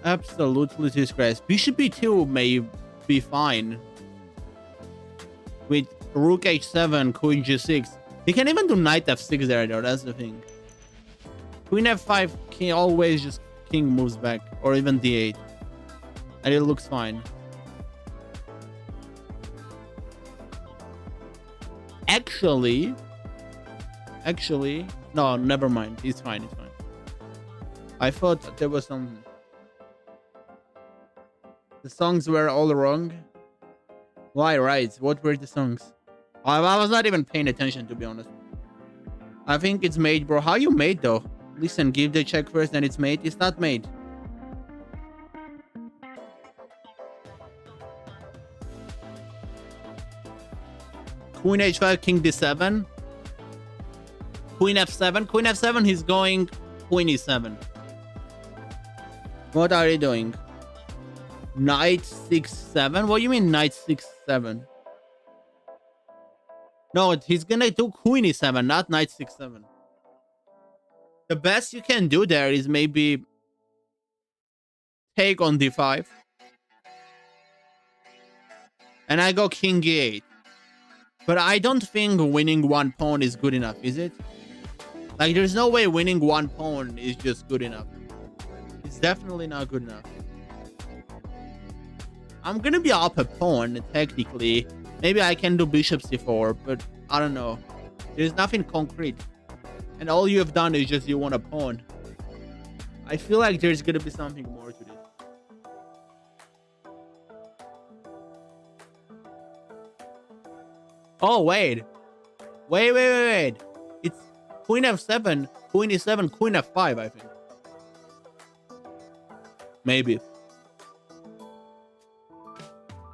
Absolutely disgrace. Bishop e2 may be fine. With rook h7, queen g6. He can even do knight f6 there though, that's the thing. Queen f5, king always just king moves back. Or even d8. And it looks fine. Actually, no, never mind. It's fine, it's fine. I thought there was some... The songs were all wrong. Why, right? What were the songs? I was not even paying attention, to be honest. I think it's made, bro. How you made, though? Listen, give the check first, then it's made. It's not made. Queen h5, king d7. Queen f7. Queen f7, he's going queen e7. What are you doing? Knight 6-7? What do you mean knight 6-7? No, he's gonna do queen e7, not knight 6-7. The best you can do there is maybe take on d5. And I go king e8. But I don't think winning one pawn is good enough, is it? Like, there's no way winning one pawn is just good enough. It's definitely not good enough. I'm gonna be up a pawn, technically. Maybe I can do bishop c4, but I don't know. There's nothing concrete. And all you have done is just you want a pawn. I feel like there's gonna be something more to this. Oh, wait. Wait. It's queen f7, queen e7, queen f5, I think. Maybe.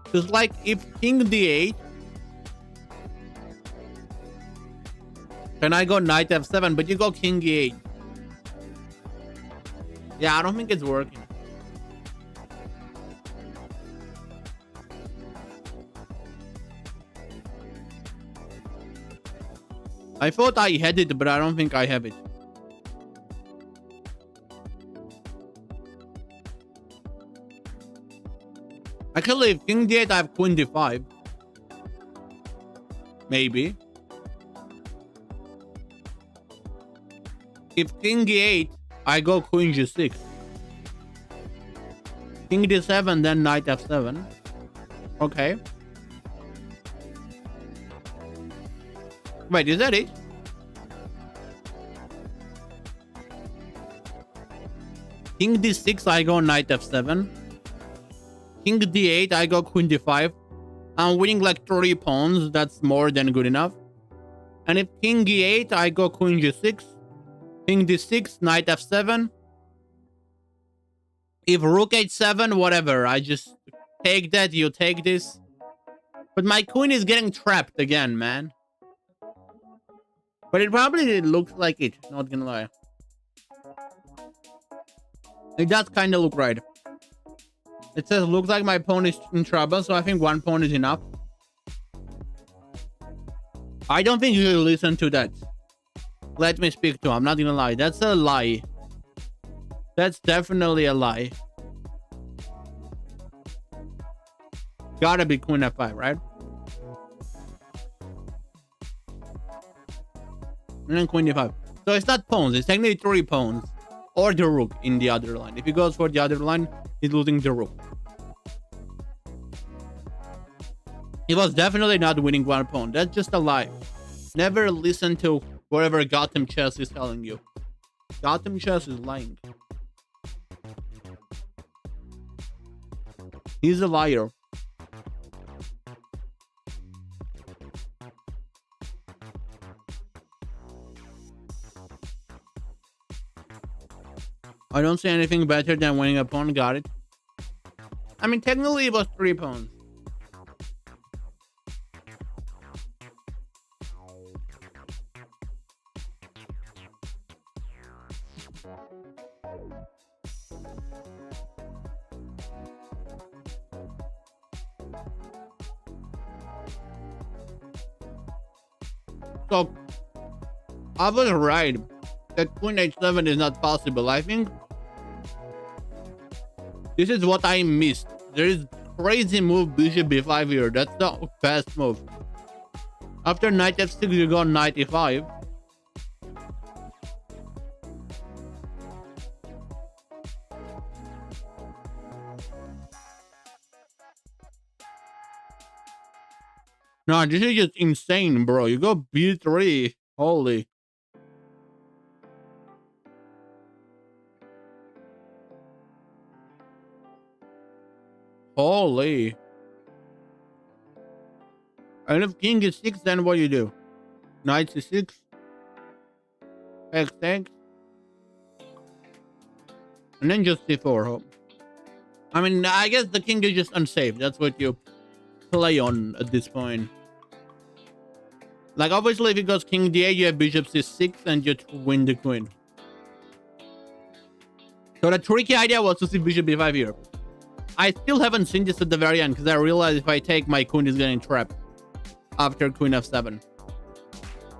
Because, like, if king d8, then I go knight f7, but you go king e8. Yeah, I don't think it's working. I thought I had it, but I don't think I have it. Actually, if king d8, I have queen d5. Maybe. If king e8, I go queen g6. King d7, then knight f7. Okay. Wait, is that it? King d6, I go knight f7. King d8, I go queen d5. I'm winning like 3 pawns. That's more than good enough. And if king e8, I go queen g6. King d6, knight f7. If rook h7, whatever. I just take that, you take this. But my queen is getting trapped again, man. But it probably looks like it, not gonna lie. It does kind of look right. It says, looks like my pawn is in trouble, so I think one pawn is enough. I don't think you should listen to that. Let me speak to him. I'm not gonna lie. That's a lie. That's definitely a lie. Gotta be queen f5, right? And then queen d5. So it's not pawns. It's technically 3 pawns. Or the rook in the other line. If he goes for the other line, he's losing the rook. He was definitely not winning one pawn. That's just a lie. Never listen to whatever Gotham Chess is telling you. Gotham Chess is lying. He's a liar. I don't see anything better than winning a pawn. Got it. I mean, technically it was 3 pawns. So, I was right that queen h7 is not possible. I think this is what I missed. There is crazy move bishop b5 here. That's the best move. After knight f6, you go knight e5. No, this is just insane, bro. You go b3. Holy. Holy. And if king is 6, then what do you do? Knight c6. X. And then just c4. I mean, I guess the king is just unsafe. That's what you play on at this point. Like, obviously, if it goes king d8, you have bishop c6 and you win the queen. So the tricky idea was to see bishop b5 here. I still haven't seen this at the very end because I realized if I take, my queen is getting trapped after queen f7.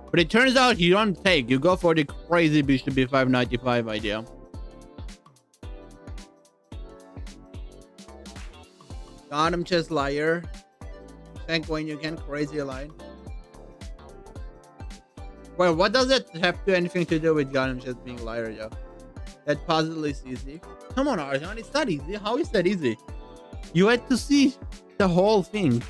But it turns out you don't take. You go for the crazy bishop b5 95 idea. Bottom chess liar. Think when you can crazy line. Well, what does it have to anything to do with Bottom chess being liar, yo? That puzzle is easy. Come on, Arjan, it's not easy. How is that easy? You had to see the whole thing.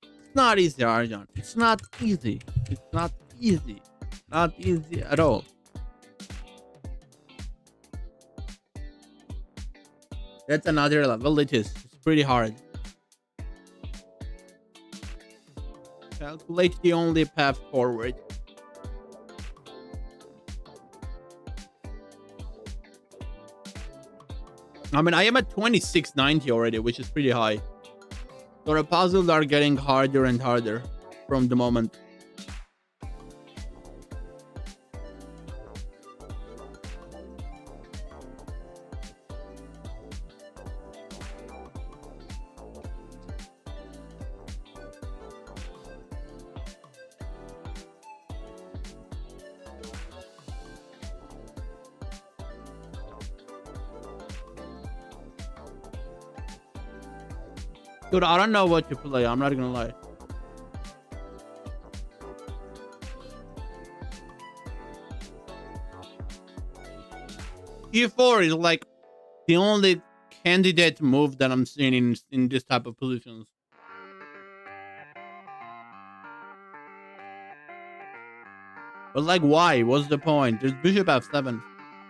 It's not easy, Arjan. It's not easy. It's not easy. Not easy at all. That's another level. It is. It's pretty hard. Calculate the only path forward. I mean, I am at 2690 already, which is pretty high. So the puzzles are getting harder and harder from the moment. Dude, I don't know what to play. I'm not gonna lie. E4 is like the only candidate move that I'm seeing in this type of positions. But like, why? What's the point? There's bishop f7.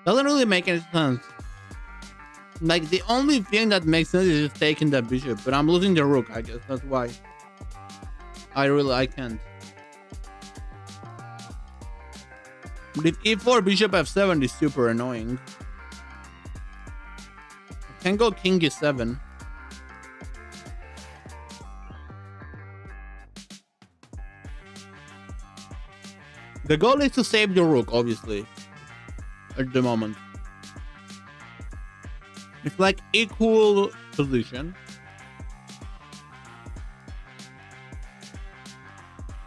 Doesn't really make any sense. Like, the only thing that makes sense is just taking the bishop, but I'm losing the rook, I guess. That's why I can't. But if e4 bishop f7 is super annoying. I can go king e7. The goal is to save the rook, obviously, at the moment. It's like equal position.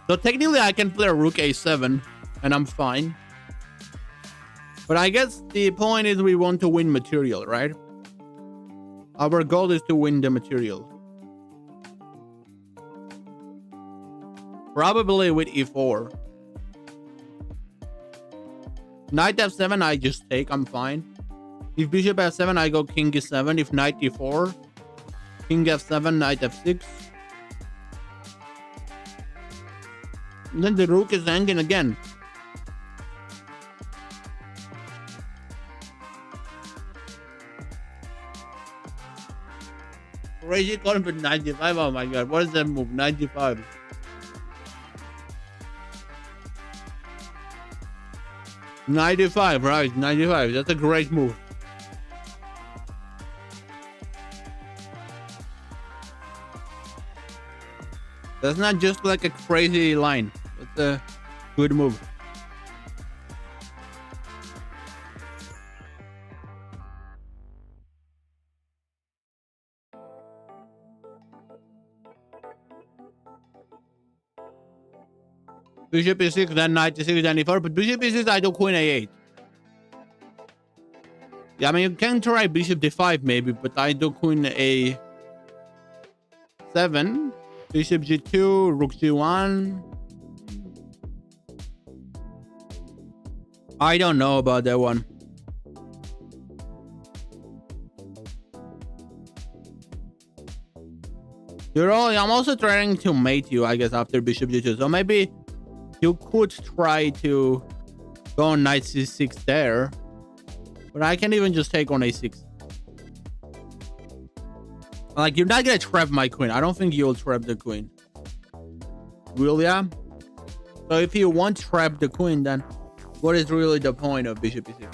So technically I can play a rook a7 and I'm fine. But I guess the point is we want to win material, right? Our goal is to win the material. Probably with e4. Knight f7 I just take, I'm fine. If bishop f7, I go king e7. If knight e4, king f7, knight f6. And then the rook is hanging again. Crazy confident 95. Oh my god, what is that move? 95. Right? 95. That's a great move. That's not just like a crazy line. It's a good move. Bishop e6, then knight e6, then e4. But bishop e6, I do queen a8. Yeah, I mean, you can try bishop d5 maybe, but I do queen a7. Bishop g2, rook g1. I don't know about that one. I'm also trying to mate you, I guess, after bishop g2. So maybe you could try to go on knight c6 there. But I can even just take on a6. Like, you're not gonna trap my queen. I don't think you'll trap the queen. Will ya? So if you want to trap the queen, then what is really the point of bishop e6?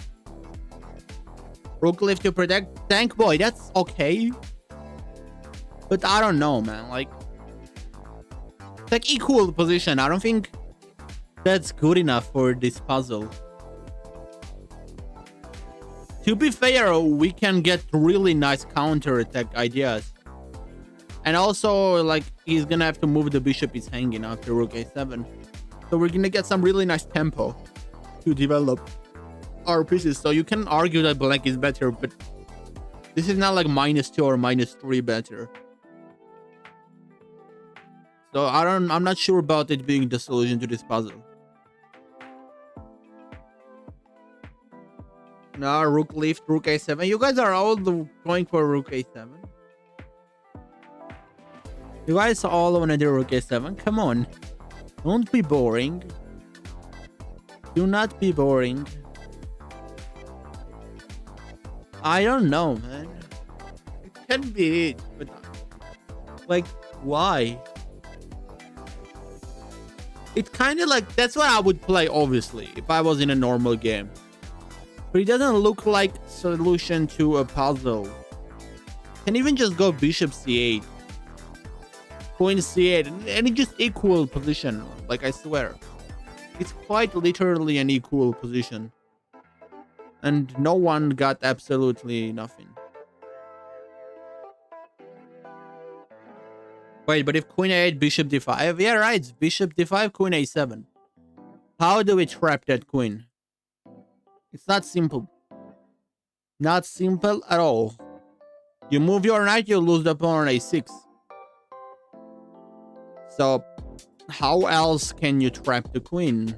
Rook lift to protect. Tank boy, that's okay. But I don't know, man. Like, it's like equal position. I don't think that's good enough for this puzzle. To be fair, we can get really nice counter-attack ideas. And also, like, he's gonna have to move the bishop is hanging after rook a7. So we're gonna get some really nice tempo to develop our pieces. So you can argue that black is better, but this is not like -2 or -3 better. So I'm not sure about it being the solution to this puzzle. Now rook lift, rook a7. You guys are all going for rook a7. You guys all want to do rook a7. Come on. Don't be boring. Do not be boring. I don't know, man. It can be it, but like, why? It's kind of like, that's what I would play, obviously, if I was in a normal game. But it doesn't look like solution to a puzzle. Can even just go bishop c8. Queen c8, and it's just equal position, like, I swear. It's quite literally an equal position. And no one got absolutely nothing. Wait, but if queen a8, bishop d5, yeah, right, bishop d5, queen a7. How do we trap that queen? It's not simple. Not simple at all. You move your knight, you lose the pawn on a6. So, how else can you trap the queen?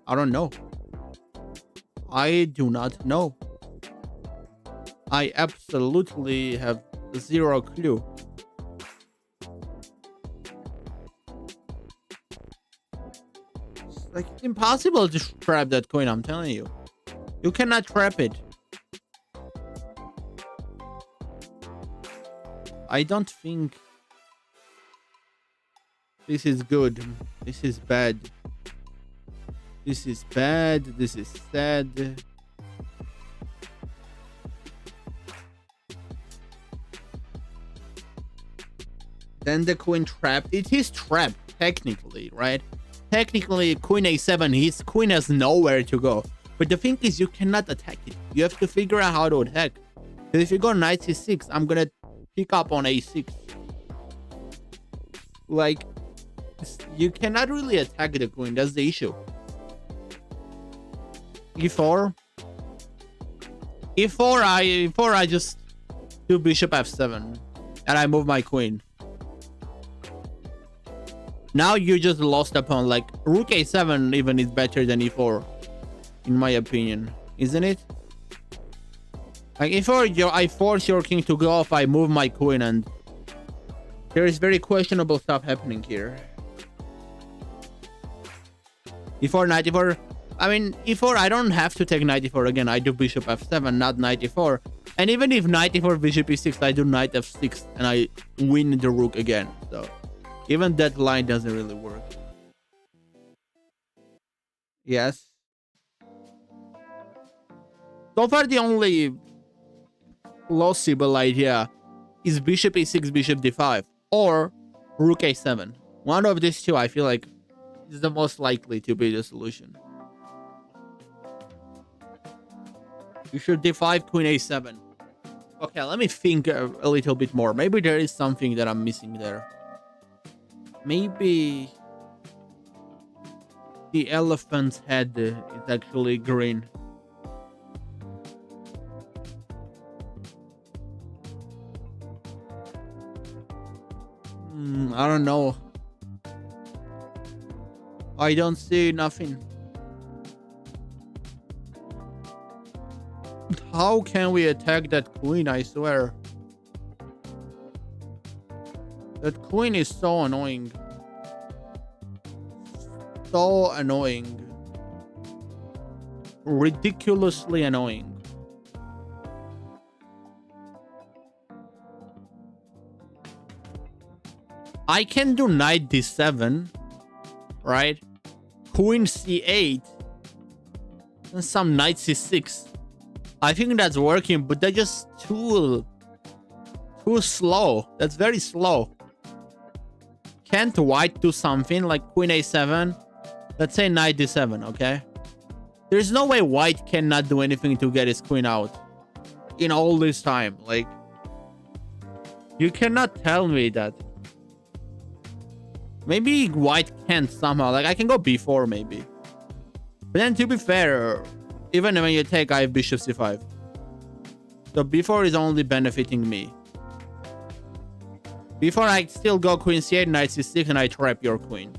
I don't know. I do not know. I absolutely have zero clue. It's like impossible to trap that queen, I'm telling you. You cannot trap it. I don't think this is good. This is bad. This is bad. This is sad. Then the queen trapped. It is trapped, technically, right? Technically, queen a7, his queen has nowhere to go. But the thing is, you cannot attack it. You have to figure out how to attack. Because if you go knight c6, I'm gonna pick up on a6. Like, you cannot really attack the queen. That's the issue. e4. e4, I just do bishop f7. And I move my queen. Now you just lost a pawn. Like, rook a7 even is better than e4. In my opinion. Isn't it? Like, e4, I force your king to go off. I move my queen, and there is very questionable stuff happening here. e4, knight e4. I mean, e4, I don't have to take knight e4 again. I do bishop f7, not knight e4. And even if knight e4, bishop e6, I do knight f6, and I win the rook again. So, even that line doesn't really work. Yes. So far, the only plausible idea is bishop e6, bishop d5, or rook a7. One of these two, I feel like, is the most likely to be the solution. Bishop d5, queen a7. Okay, let me think a little bit more. Maybe there is something that I'm missing there. Maybe the elephant's head is actually green. I don't know. I don't see nothing. How can we attack that queen? I swear. That queen is so annoying. So annoying. Ridiculously annoying. I can do knight d7, right? Queen c8, and some knight c6. I think that's working, but they're just too slow. That's very slow. Can't white do something like queen a7? Let's say knight d7, okay? There's no way white cannot do anything to get his queen out in all this time. Like, You cannot tell me that. Maybe white can't somehow. Like, I can go b4 maybe. But then to be fair, even when you take, I have bishop c5. So b4 is only benefiting me. Before I still go queen c8, knight c6, and I trap your queen.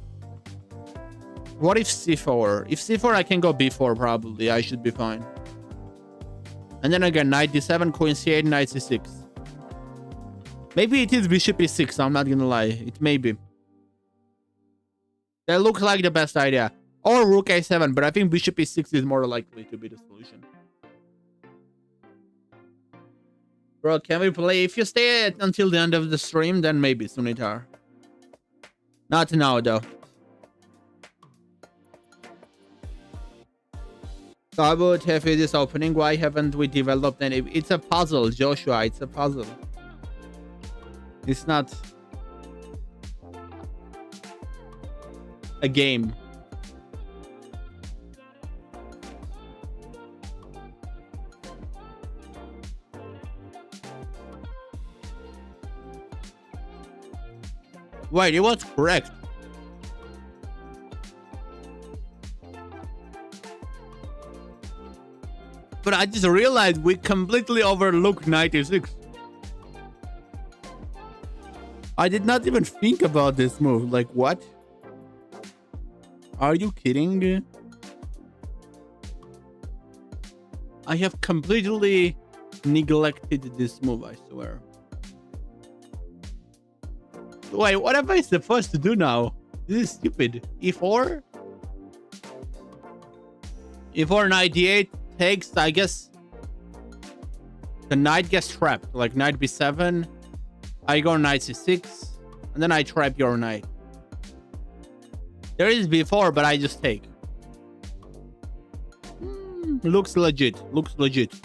What if c4? If c4, I can go b4 probably. I should be fine. And then again, knight d7, queen c8, knight c6. Maybe it is bishop e6. I'm not gonna lie. It may be. That looks like the best idea. Or rook a7, but I think bishop e6 is more likely to be the solution. Bro, can we play? If you stay until the end of the stream, then maybe Sunitar. Not now, though. So about have this opening. Why haven't we developed any? It's a puzzle, Joshua. It's a puzzle. It's not a game. Wait, it was correct. But I just realized we completely overlooked 96. I did not even think about this move. Like, what? Are you kidding? I have completely neglected this move, I swear. Wait, what am I supposed to do now? This is stupid. E4? E4, knight d8 takes, I guess. The knight gets trapped. Like knight b7. I go knight c6. And then I trap your knight. There is b4, but I just take. Looks legit. Looks legit.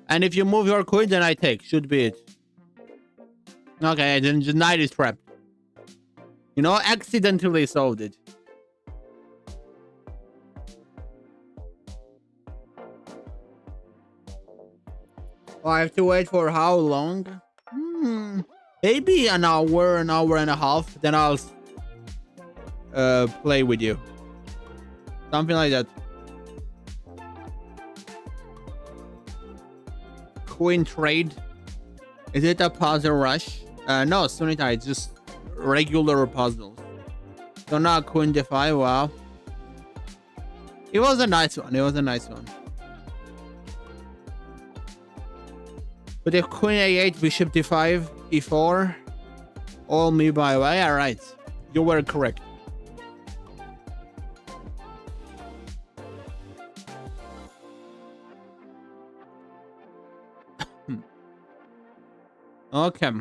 And if you move your queen, then I take. Should be it. Okay, then the knight is trapped. You know, accidentally solved it. Oh, I have to wait for how long? Maybe an hour and a half. Then I'll play with you. Something like that. Queen trade. Is it a puzzle rush? No, Sunita, it's just regular puzzles. So now queen d5, wow. It was a nice one. It was a nice one. But if queen a8, bishop d5, e4, all me by way. Alright, you were correct. Okay.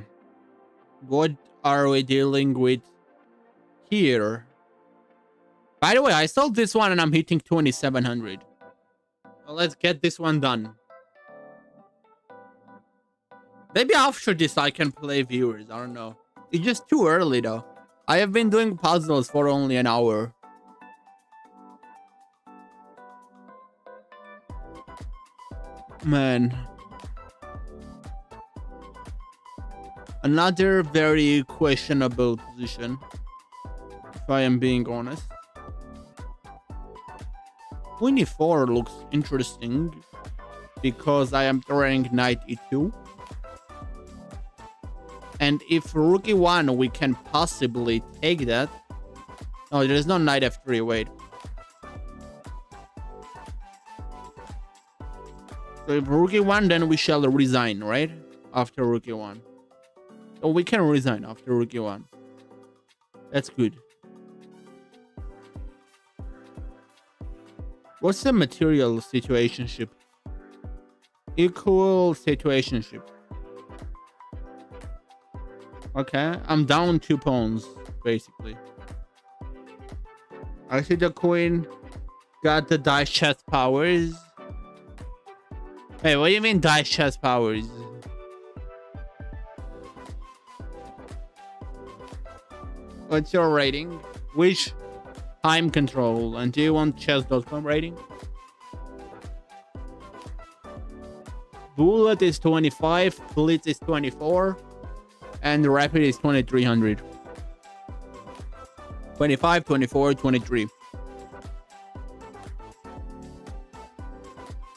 What are we dealing with here? By the way, I sold this one and I'm hitting 2700. Well, let's get this one done. Maybe after this I can play viewers. I don't know. It's just too early though. I have been doing puzzles for only an hour. Man. Another very questionable position, if I am being honest. Queen e4 looks interesting because I am throwing knight e2. And if rook e1, we can possibly take that. Oh, there is no knight f3, wait. So if rook e1, then we shall resign, right? After rook e1. So we can resign after rook e1. That's good. What's the material situationship? Equal situationship. Okay, I'm down 2 pawns, basically. I see the queen got the dice chess powers. Hey, what do you mean dice chess powers? What's your rating? Which time control? And do you want chess.com rating? Bullet is 25, Blitz is 24. And the rapid is 2300. 25, 24, 23.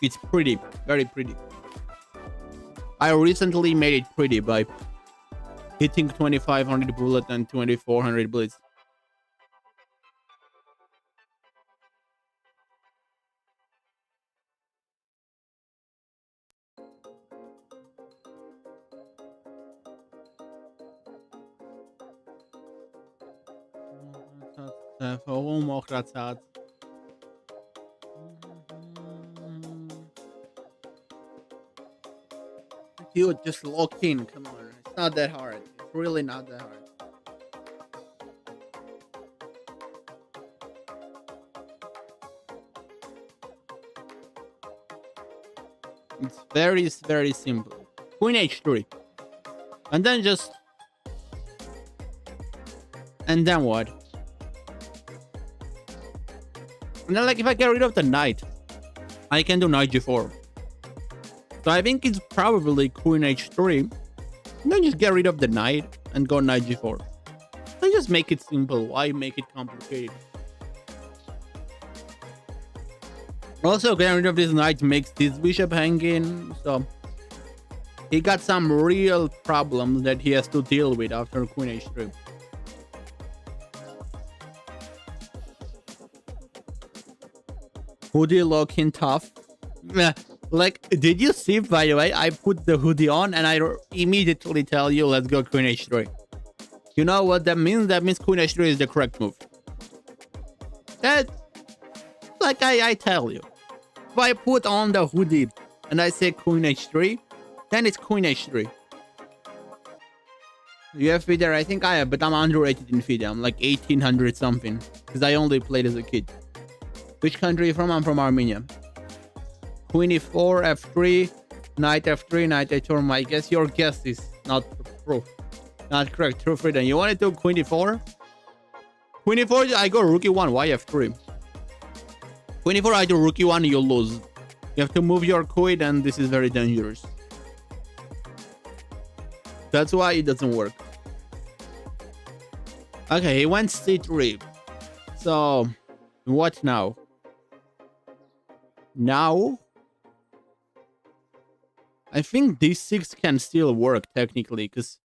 It's pretty, very pretty. I recently made it pretty by hitting 2500 bullet and 2400 blitz. Warum auch das hat? Dude, just lock in. Come on. It's not that hard. It's really not that hard. It's very, very simple. Queen h3. And then just... And then what? And then, like, if I get rid of the knight, I can do knight g4. So I think it's probably queen h3. And then just get rid of the knight and go knight g4. Then just make it simple. Why make it complicated? Also, getting rid of this knight makes this bishop hanging. So he got some real problems that he has to deal with after queen h3. Hoodie looking tough. Like, did you see, by the way, I put the hoodie on and I immediately tell you, let's go queen h3. You know what that means? That means queen h3 is the correct move. That, like I tell you, if I put on the hoodie and I say queen h3, then it's queen h3. You have FIDE? I think I have, but I'm underrated in FIDE. I'm like 1800 something, because I only played as a kid. Which country are you from? I'm from Armenia. Queen e4, f3, knight f3, knight h4. My guess, your guess is not proof. Not correct. True freedom. You want to do queen e4? Queen e4, I go rook e1. Why f3? Queen e4, I do rook e1, you lose. You have to move your queen, and this is very dangerous. That's why it doesn't work. Okay, he went c3. So, what now? Now, I think d6 can still work technically, because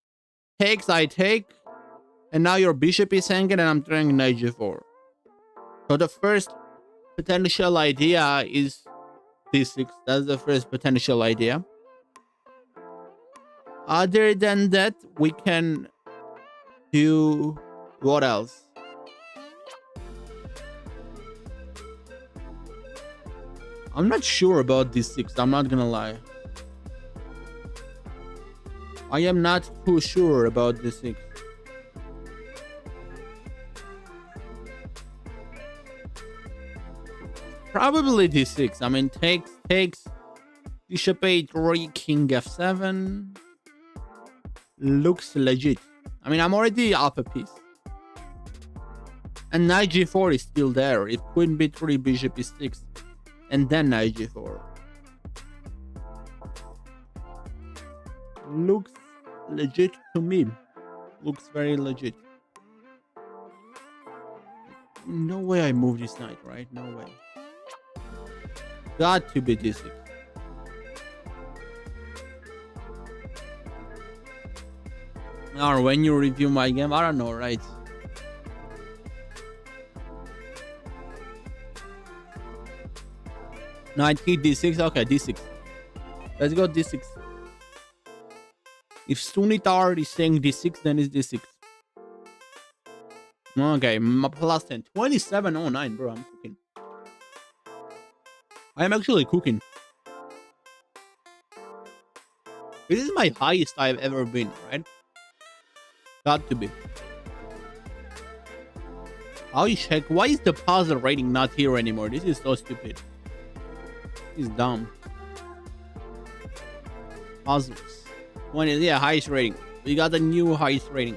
takes, I take, and now your bishop is hanging, and I'm trying knight g4. So the first potential idea is d6. That's the first potential idea. Other than that, we can do what else? I'm not sure about d6. I'm not gonna lie. I am not too sure about d6. Probably d6. I mean, takes, bishop a3, king f7. Looks legit. I mean, I'm already up a piece. And knight g4 is still there. If queen b3, bishop e6, and then knight g4. Looks legit to me. Looks very legit. No way I move this knight, right? No way. Got to be d6. Or when you review my game, I don't know, right? Knight hit d6. Okay, d6. Let's go d6. If Sunitar is saying d6, then it's d6. Okay, plus 10. 2709, bro. I'm cooking. I am actually cooking. This is my highest I've ever been, right? Got to be. How you check? Why is the puzzle rating not here anymore? This is so stupid. This is dumb. Puzzles. One is, yeah, highest rating. We got the new highest rating.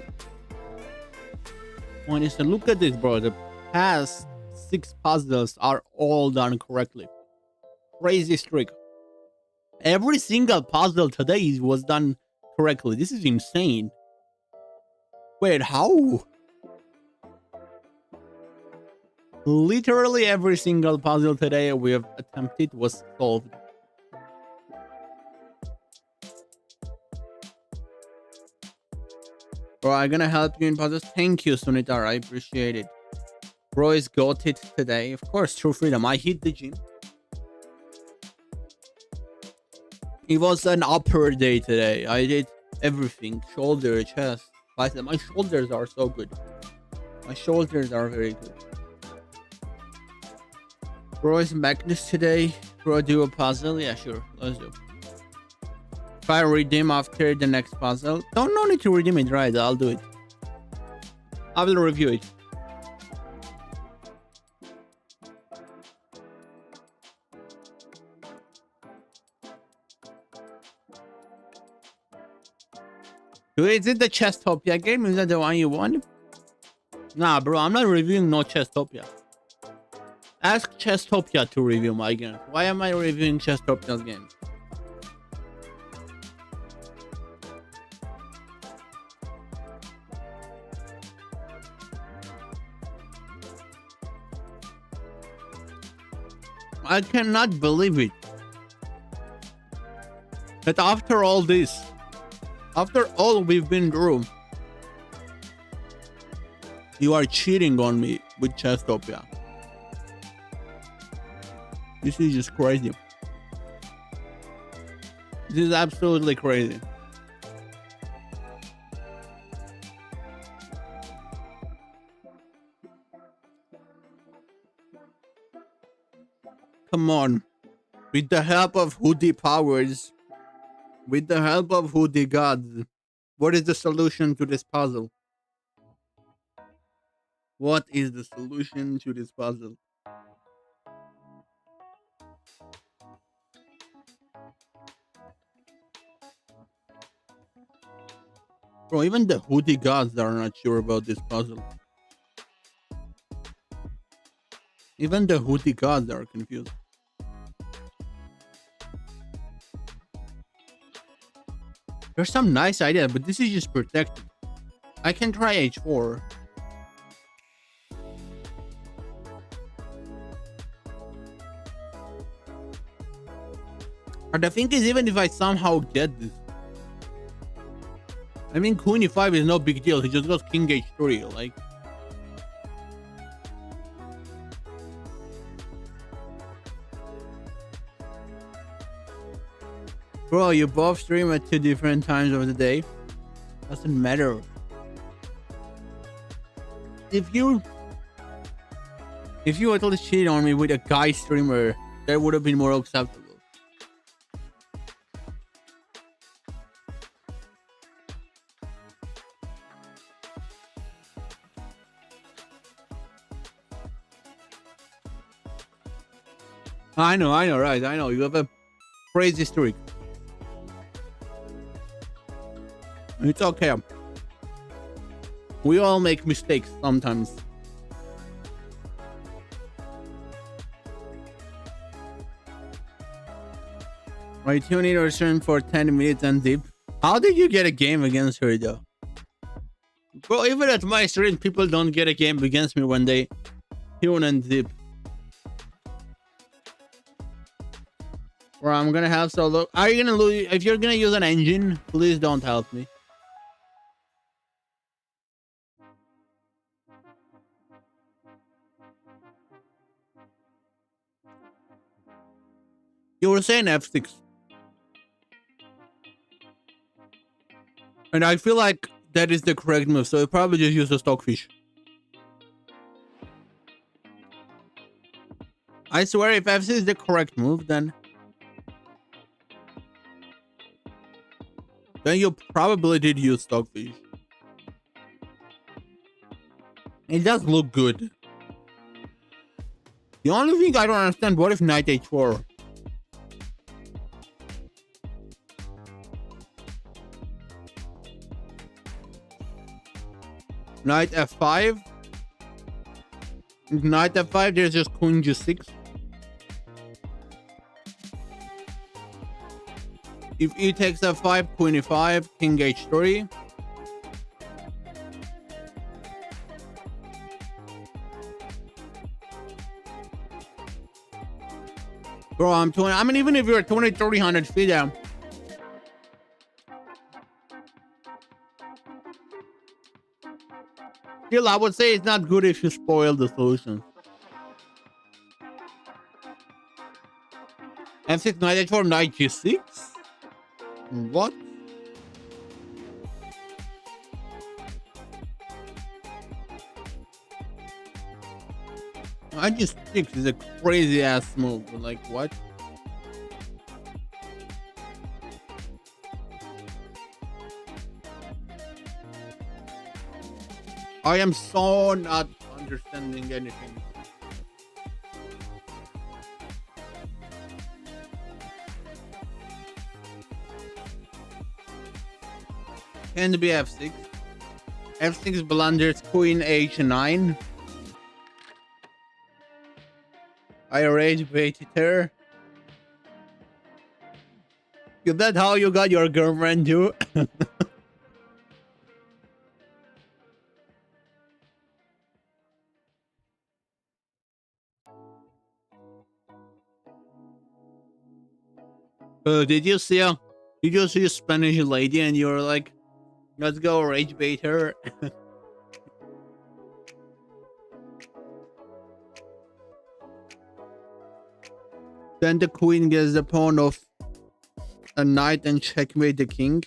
One is, look at this, bro. The past 6 puzzles are all done correctly. Crazy streak. Every single puzzle today was done correctly. This is insane. Wait, how? Literally every single puzzle today we have attempted was solved. Bro, I'm gonna help you in puzzles. Thank you, Sunitar. I appreciate it. Bro is got it today. Of course, True Freedom. I hit the gym. It was an upper day today. I did everything. Shoulder, chest, bicep. My shoulders are so good. My shoulders are very good. Bro is Magnus today. Bro, do a puzzle? Yeah, sure. Let's do. If I redeem after the next puzzle. No need to redeem it, right? I'll do it. I will review it. Is it the Chestopia game? Is that the one you won? Nah, bro, I'm not reviewing no Chestopia. Ask Chestopia to review my game. Why am I reviewing Chestopia's games? I cannot believe it. That after all this, after all we've been through, you are cheating on me with Chestopia. This is just crazy. This is absolutely crazy. Come on. With the help of Hoodie powers, with the help of Hoodie gods, what is the solution to this puzzle? What is the solution to this puzzle? Bro, even the Hoodie gods are not sure about this puzzle. Even the Hoodie gods are confused. There's some nice ideas, but this is just protected. I can try H4. But the thing is, even if I somehow get this, I mean, Queen E5 is no big deal. He just got King H3, like. Bro, you both stream at 2 different times of the day. Doesn't matter. If you at least cheated on me with a guy streamer, that would have been more acceptable. I know, right? I know. You have a crazy streak. It's okay. We all make mistakes sometimes. Right, you need to return for 10 minutes and dip. How did you get a game against her though? Bro, even at my stream, people don't get a game against me when they tune and dip. Or I'm gonna have solo. Are you gonna lose? If you're gonna use an engine, please don't help me. You were saying F6. And I feel like that is the correct move, so you probably just use a stockfish. I swear, if F6 is the correct move, then you probably did use stockfish. It does look good. The only thing I don't understand, what if knight h4? Knight f5. Knight f5, there's just queen g6. If e takes f5, queen e5, king h3. Bro, I'm 20. I mean, even if you're 2,300 feet down. Still, I would say it's not good if you spoil the solution. F6 knight h4 knight g6? What? Knight g6 is a crazy ass move. Like, what? I am so not understanding anything. Can be f6. F6 blunders queen h9. I rage baited her. Is that how you got your girlfriend too? Did you see a Spanish lady and you were like, let's go rage bait her? Then the queen gets the pawn of a knight and checkmate the king.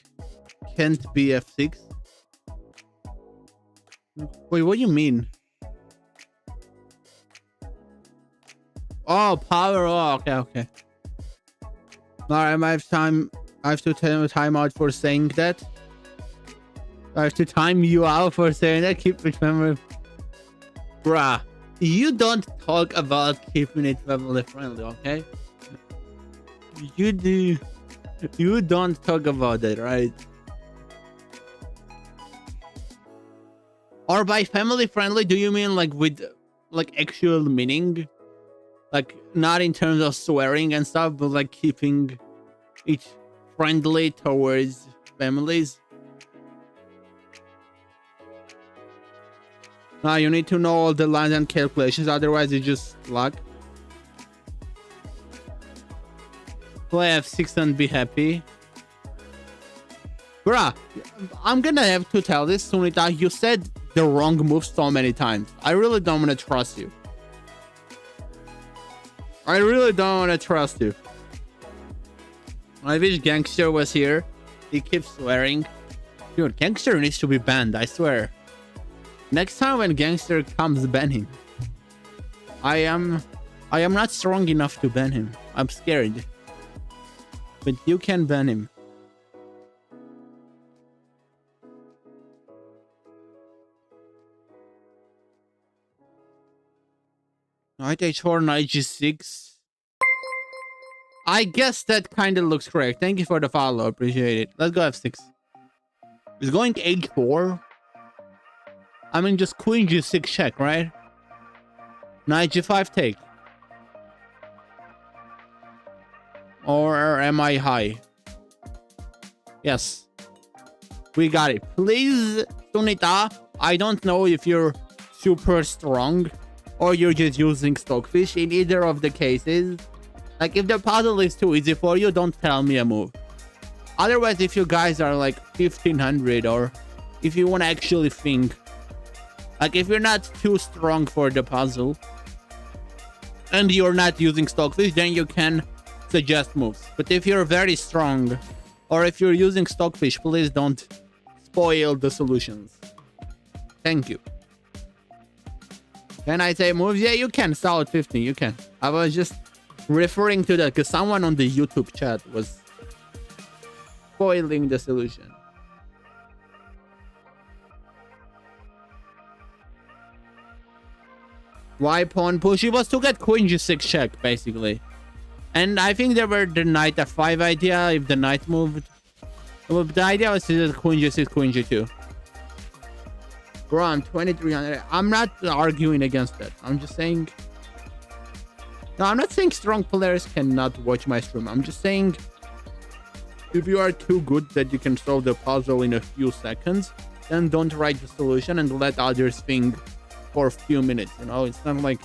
Can't be f6. Wait, what do you mean? Oh, power. Oh, okay. Alright, I have to tell time out for saying that. I have to time you out for saying that. Keep it family. Bruh, you don't talk about keeping it family friendly, okay? You don't talk about that, right? Or by family friendly, do you mean like with like actual meaning? Like not in terms of swearing and stuff, but like keeping it friendly towards families? Now you need to know all the lines and calculations, otherwise it's just luck. Play f6 and be happy. Bruh, I'm gonna have to tell this, Sunita, you said the wrong move so many times. I really don't want to trust you. I really don't want to trust you. I wish Gangster was here. He keeps swearing. Dude, Gangster needs to be banned, I swear. Next time when Gangster comes, ban him. I am not strong enough to ban him. I'm scared. But you can ban him. Knight h4, knight g6. I guess that kind of looks correct. Thank you for the follow. Appreciate it. Let's go f6. Is going h4? I mean, just queen g6 check, right? Knight g5 take. Or am I high? Yes. We got it. Please, Sunita, I don't know if you're super strong or you're just using Stockfish. In either of the cases, like if the puzzle is too easy for you, don't tell me a move. Otherwise, if you guys are like 1500 or if you want to actually think, like if you're not too strong for the puzzle and you're not using Stockfish, then you can suggest moves. But if you're very strong or if you're using Stockfish, please don't spoil the solutions. Thank you. Can I say moves? Yeah, you can. Solid 15, you can. I was just referring to that because someone on the YouTube chat was spoiling the solution. Why pawn push? It was to get queen g6 check, basically. And I think there were the knight f5 idea if the knight moved. Well, the idea was to do queen g6, queen g2. Bro, I'm 2300. I'm not arguing against that. I'm just saying... No, I'm not saying strong players cannot watch my stream. I'm just saying... If you are too good that you can solve the puzzle in a few seconds, then don't write the solution and let others think for a few minutes. You know, it's not like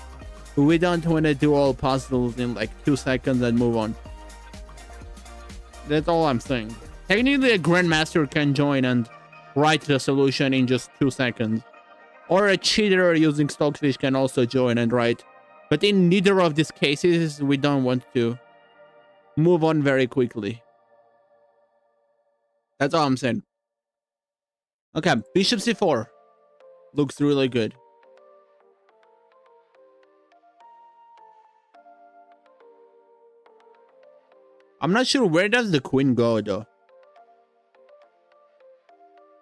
We don't want to do all puzzles in like 2 seconds and move on. That's all I'm saying. Technically, a grandmaster can join and write the solution in just 2 seconds. Or a cheater using Stockfish can also join and write. But in neither of these cases, we don't want to move on very quickly. That's all I'm saying. Okay, bishop c4. Looks really good. I'm not sure where does the queen go though.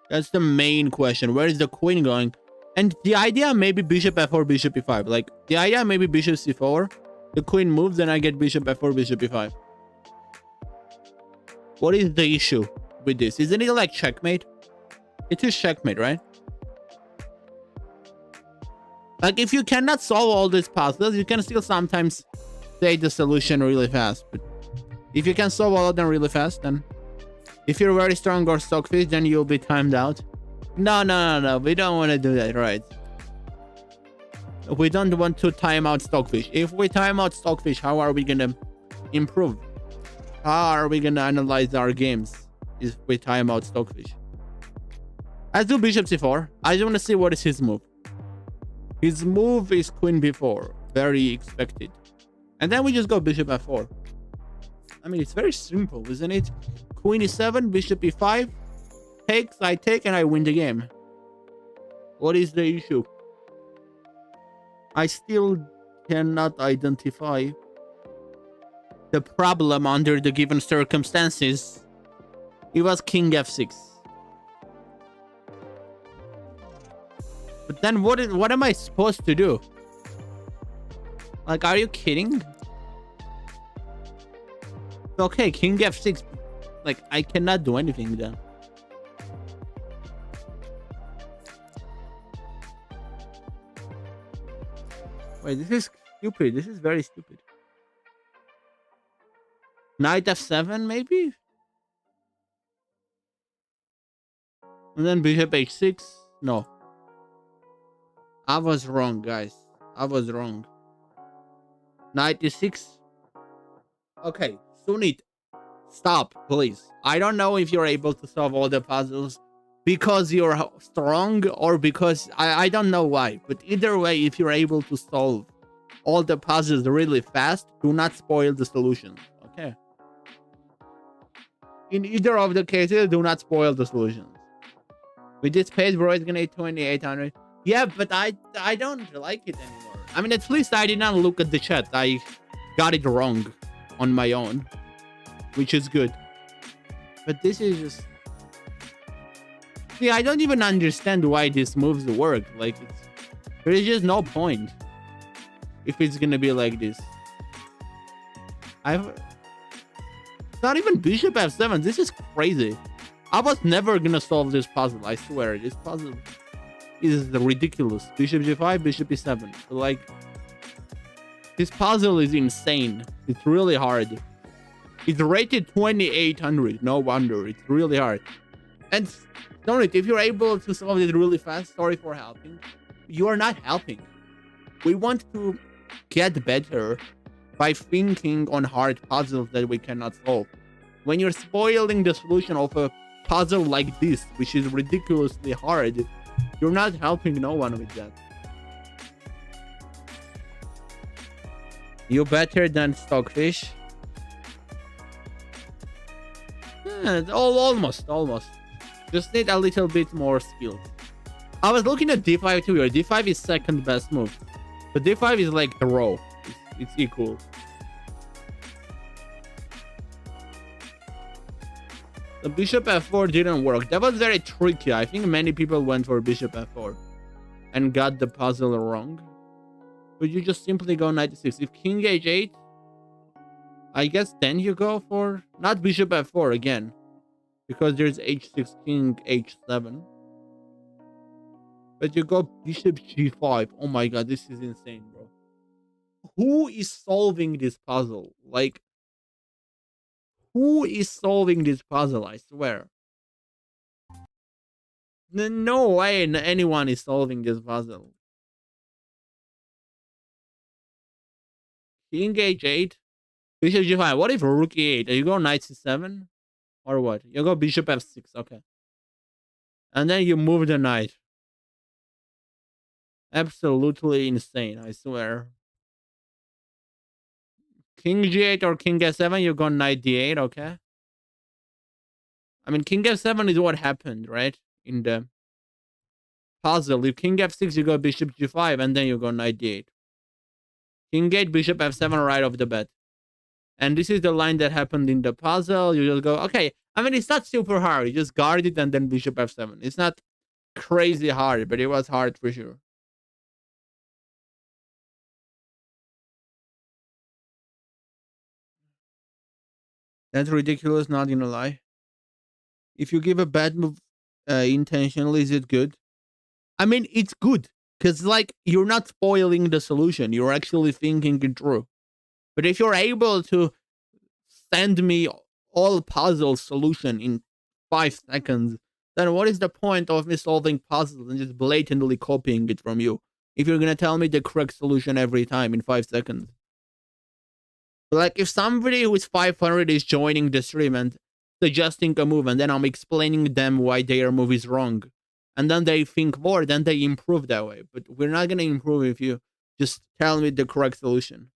That's the main question. Where is the queen going? And the idea maybe bishop f4, bishop e5. Like the idea maybe bishop c4. The queen moves, then I get bishop f4, bishop e5. What is the issue with this? Isn't it like checkmate? It is checkmate, right? Like if you cannot solve all these puzzles, you can still sometimes say the solution really fast. But if you can solve all of them really fast, then if you're very strong or Stockfish, then you'll be timed out. No. We don't want to do that, right? We don't want to time out Stockfish. If we time out Stockfish, how are we gonna improve? How are we gonna analyze our games if we time out Stockfish? Let's do bishop c4. I just want to see what is his move. His move is queen b4. Very expected. And then we just go bishop f4. I mean, it's very simple, isn't it? Queen e7, bishop e5. Takes, I take, and I win the game. What is the issue? I still cannot identify the problem under the given circumstances. It was king f6. But then what am I supposed to do? Like, are you kidding? Okay, king f6. Like, I cannot do anything then. Wait, this is stupid. This is very stupid. Knight f7, maybe? And then bishop h6? No. I was wrong, guys. I was wrong. Knight e6. Okay, Sunit, stop, please. I don't know if you're able to solve all the puzzles because you're strong or because I don't know why. But either way, if you're able to solve all the puzzles really fast, do not spoil the solution. Okay. In either of the cases, do not spoil the solutions. With this page, bro, it's gonna 2800. Yeah, but I don't like it anymore. I mean, at least I did not look at the chat. I got it wrong on my own, which is good. But this is just... See, I don't even understand why these moves work. Like, there is just no point if it's gonna be like this. It's not even bishop f7. This is crazy. I was never gonna solve this puzzle. I swear, this puzzle is ridiculous. Bishop g5, bishop e7. Like, this puzzle is insane. It's really hard. It's rated 2800. No wonder. It's really hard. And Donut, if you're able to solve it really fast, sorry for helping. You are not helping. We want to get better by thinking on hard puzzles that we cannot solve. When you're spoiling the solution of a puzzle like this, which is ridiculously hard, you're not helping no one with that. You better than Stockfish? Almost. Just need a little bit more skill. I was looking at d5 too. D5 is second best move. But d5 is like the row. It's equal. The bishop f4 didn't work. That was very tricky. I think many people went for bishop f4 and got the puzzle wrong. But you just simply go knight e6. If king h8, I guess then you go for not bishop f4 again, because there's h6, king h7. But you go bishop g5. Oh my god, this is insane, bro. Who is solving this puzzle? Like, who is solving this puzzle? I swear. No way anyone is solving this puzzle. King H8, bishop G5. What if rook E8? You go knight C7? Or what? You go bishop F6, okay. And then you move the knight. Absolutely insane, I swear. King G8 or King F7, you go knight D8, okay. I mean, King F7 is what happened, right? In the puzzle. If King F6, you go bishop G5, and then you go knight D8. King 8, bishop F7 right off the bat. And this is the line that happened in the puzzle. You just go, okay. I mean, it's not super hard. You just guard it and then bishop F7. It's not crazy hard, but it was hard for sure. That's ridiculous, not gonna lie. If you give a bad move intentionally, is it good? I mean, it's good. Because, like, you're not spoiling the solution. You're actually thinking it through. But if you're able to send me all puzzle solution in 5 seconds, then what is the point of me solving puzzles and just blatantly copying it from you? If you're gonna tell me the correct solution every time in 5 seconds. Like, if somebody who is 500 is joining the stream and suggesting a move, and then I'm explaining them why their move is wrong, and then they think more, then they improve that way. But we're not gonna improve if you just tell me the correct solution.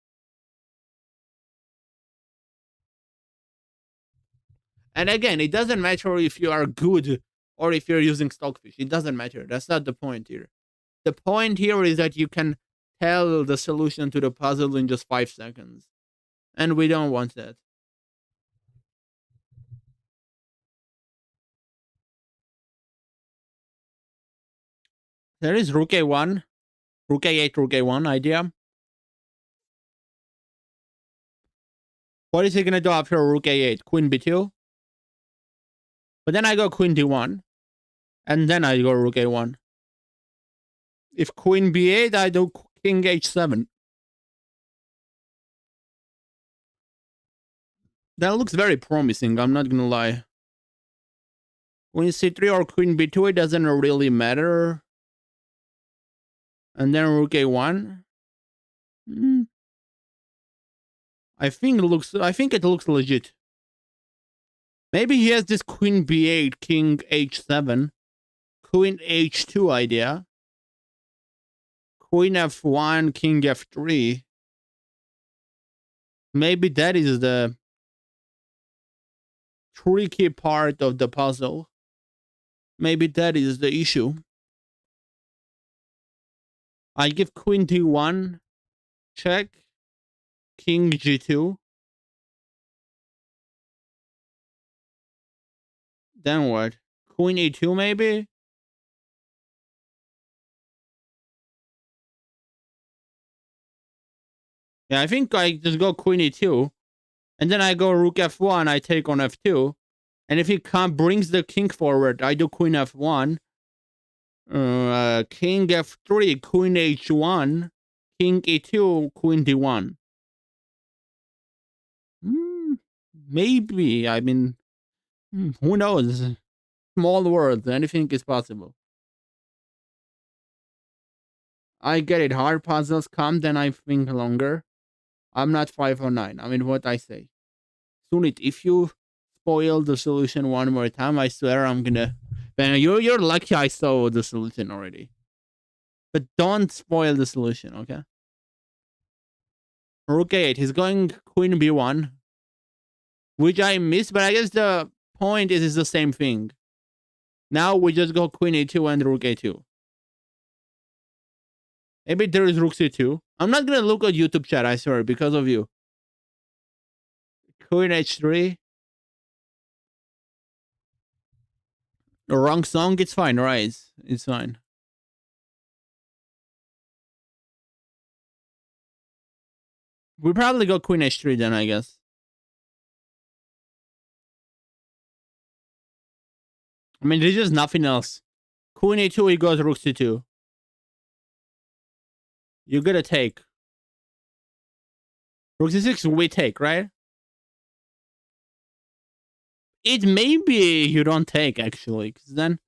And again, it doesn't matter if you are good or if you're using Stockfish. It doesn't matter. That's not the point here. The point here is that you can tell the solution to the puzzle in just 5 seconds. And we don't want that. There is Rook A1, Rook A8, Rook A1 idea. What is he gonna do after Rook A8? Queen B2? But then I go Queen D1. And then I go Rook A1. If Queen B8, I do King H7. That looks very promising, I'm not gonna lie. Queen C3 or Queen B2, it doesn't really matter. And then Rook A1. I think it looks legit. Maybe he has this Queen B8, King H7, Queen H2 idea. Queen F1, King F3. Maybe that is the tricky part of the puzzle. Maybe that is the issue. I give Queen D1, check, King G2. Then what? Queen E2 maybe? Yeah, I think I just go Queen E2. And then I go Rook F1, I take on F2. And if he brings the king forward, I do Queen F1. King F3, Queen H1, King E2, Queen D1. Maybe. I mean, who knows? Small world. Anything is possible. I get it. Hard puzzles come, then I think longer. I'm not 509. I mean, what I say. Sunit, if you spoil the solution one more time, I swear I'm gonna... Man, you're lucky I saw the solution already. But don't spoil the solution, okay? Rook A8. He's going Queen B1. Which I missed, but I guess the point is it's the same thing. Now we just go Queen A2 and Rook A2. Maybe there is Rook C2. I'm not gonna look at YouTube chat, I swear, because of you. Queen H3. The wrong song, it's fine, right? It's fine. We probably go Queen H3 then, I guess. I mean, there's just nothing else. Queen A2, he goes Rook C2. You gotta take. Rook C6, we take, right? It may be you don't take, actually. Because then,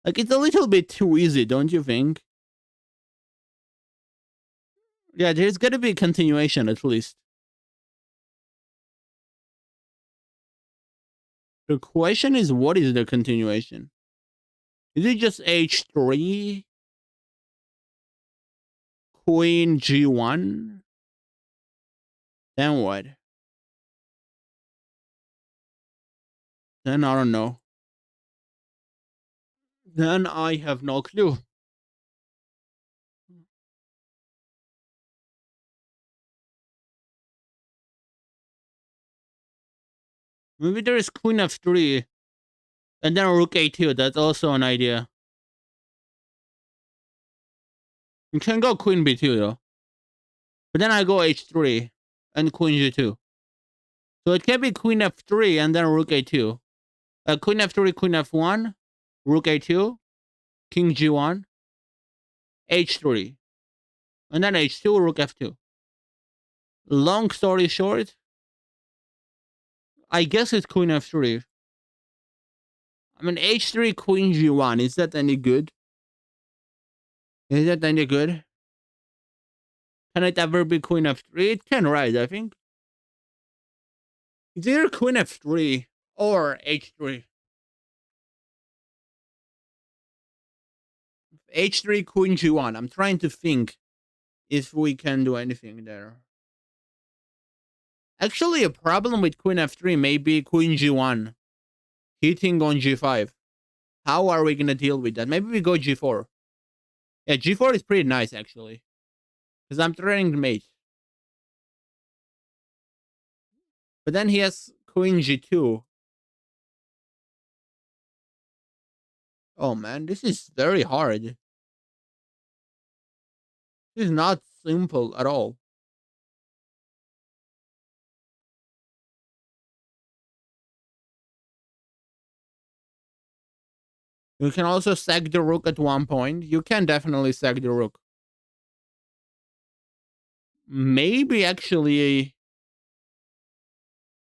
like, it's a little bit too easy, don't you think? Yeah, there's gotta be a continuation, at least. The question is, what is the continuation? Is it just h3, queen g1? Then what? Then I don't know. Then I have no clue. Maybe there is queen f3 and then rook a2. That's also an idea. You can go queen b2 though. But then I go h3 and queen g2. So it can be queen f3 and then rook a2. Queen f3, queen f1, rook a2, king g1, h3, and then h2, rook f2. Long story short, I guess it's queen f3. I mean, h3, queen g1. Is that any good? Is that any good? Can it ever be queen f3? It can, right? I think. It's either queen f3 or h3. h3, queen g1. I'm trying to think if we can do anything there. Actually, a problem with queen f3 may be queen g1 hitting on g5. How are we going to deal with that? Maybe we go g4. Yeah, g4 is pretty nice, actually. Because I'm threatening the mate. But then he has queen g2. Oh, man, this is very hard. This is not simple at all. You can also sack the rook at one point. You can definitely sack the rook. Maybe actually...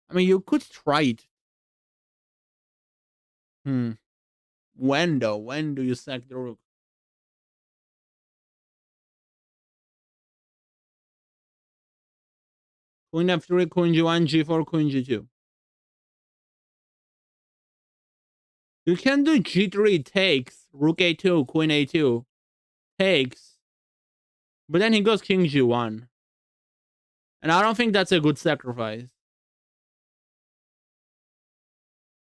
I mean, you could try it. When, though? When do you sack the rook? Queen f3, queen g1, g4, queen g2. You can do g3 takes, rook a2, queen a2, takes. But then he goes king g1. And I don't think that's a good sacrifice.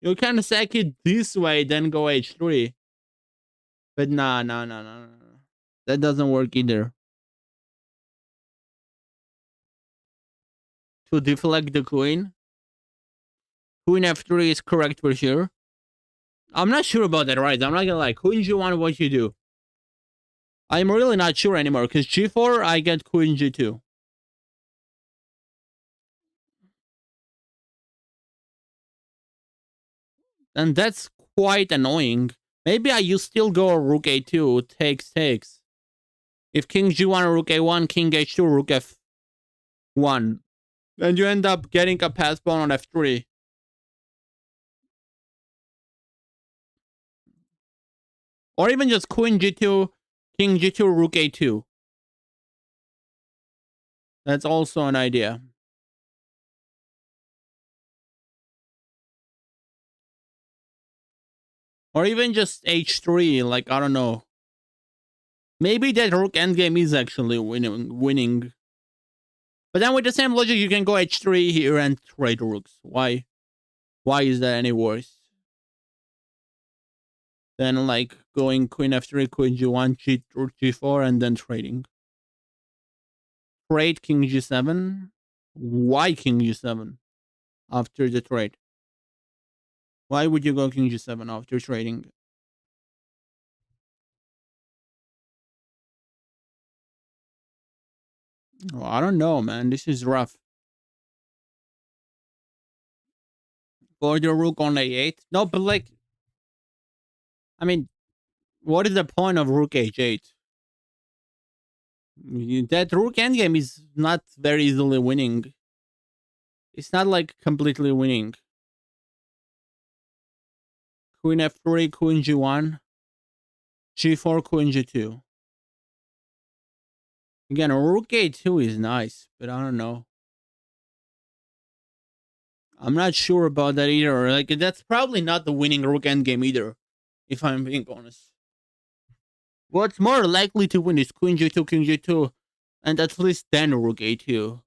You can sack it this way, then go h3. But nah. That doesn't work either. To deflect the queen. Queen f3 is correct for sure. I'm not sure about that, right? I'm not gonna lie. Queen g1, what you do? I'm really not sure anymore, because g4, I get queen g2. And that's quite annoying. Maybe you still go rook a2, takes. If king g1, rook a1, king h2, rook f1. And you end up getting a pass pawn on f3. Or even just queen g2, king g2, rook a2. That's also an idea. Or even just h3, like, I don't know. Maybe that rook endgame is actually winning. But then with the same logic, you can go h3 here and trade rooks. Why is that any worse than like going queen f3, queen g1, g4, and then trading? Trade king g7. Why king g7 after the trade? Why would you go king g7 after trading? Oh, I don't know, man. This is rough. For the rook on a8. No, but like, I mean, what is the point of rook h8? That rook endgame is not very easily winning. It's not like completely winning. Queen f3, queen g1, g4, queen g2. Again, rook a2 is nice, but I don't know. I'm not sure about that either. Like that's probably not the winning rook endgame either, if I'm being honest. What's more likely to win is queen g2, king g2, and at least then rook a2.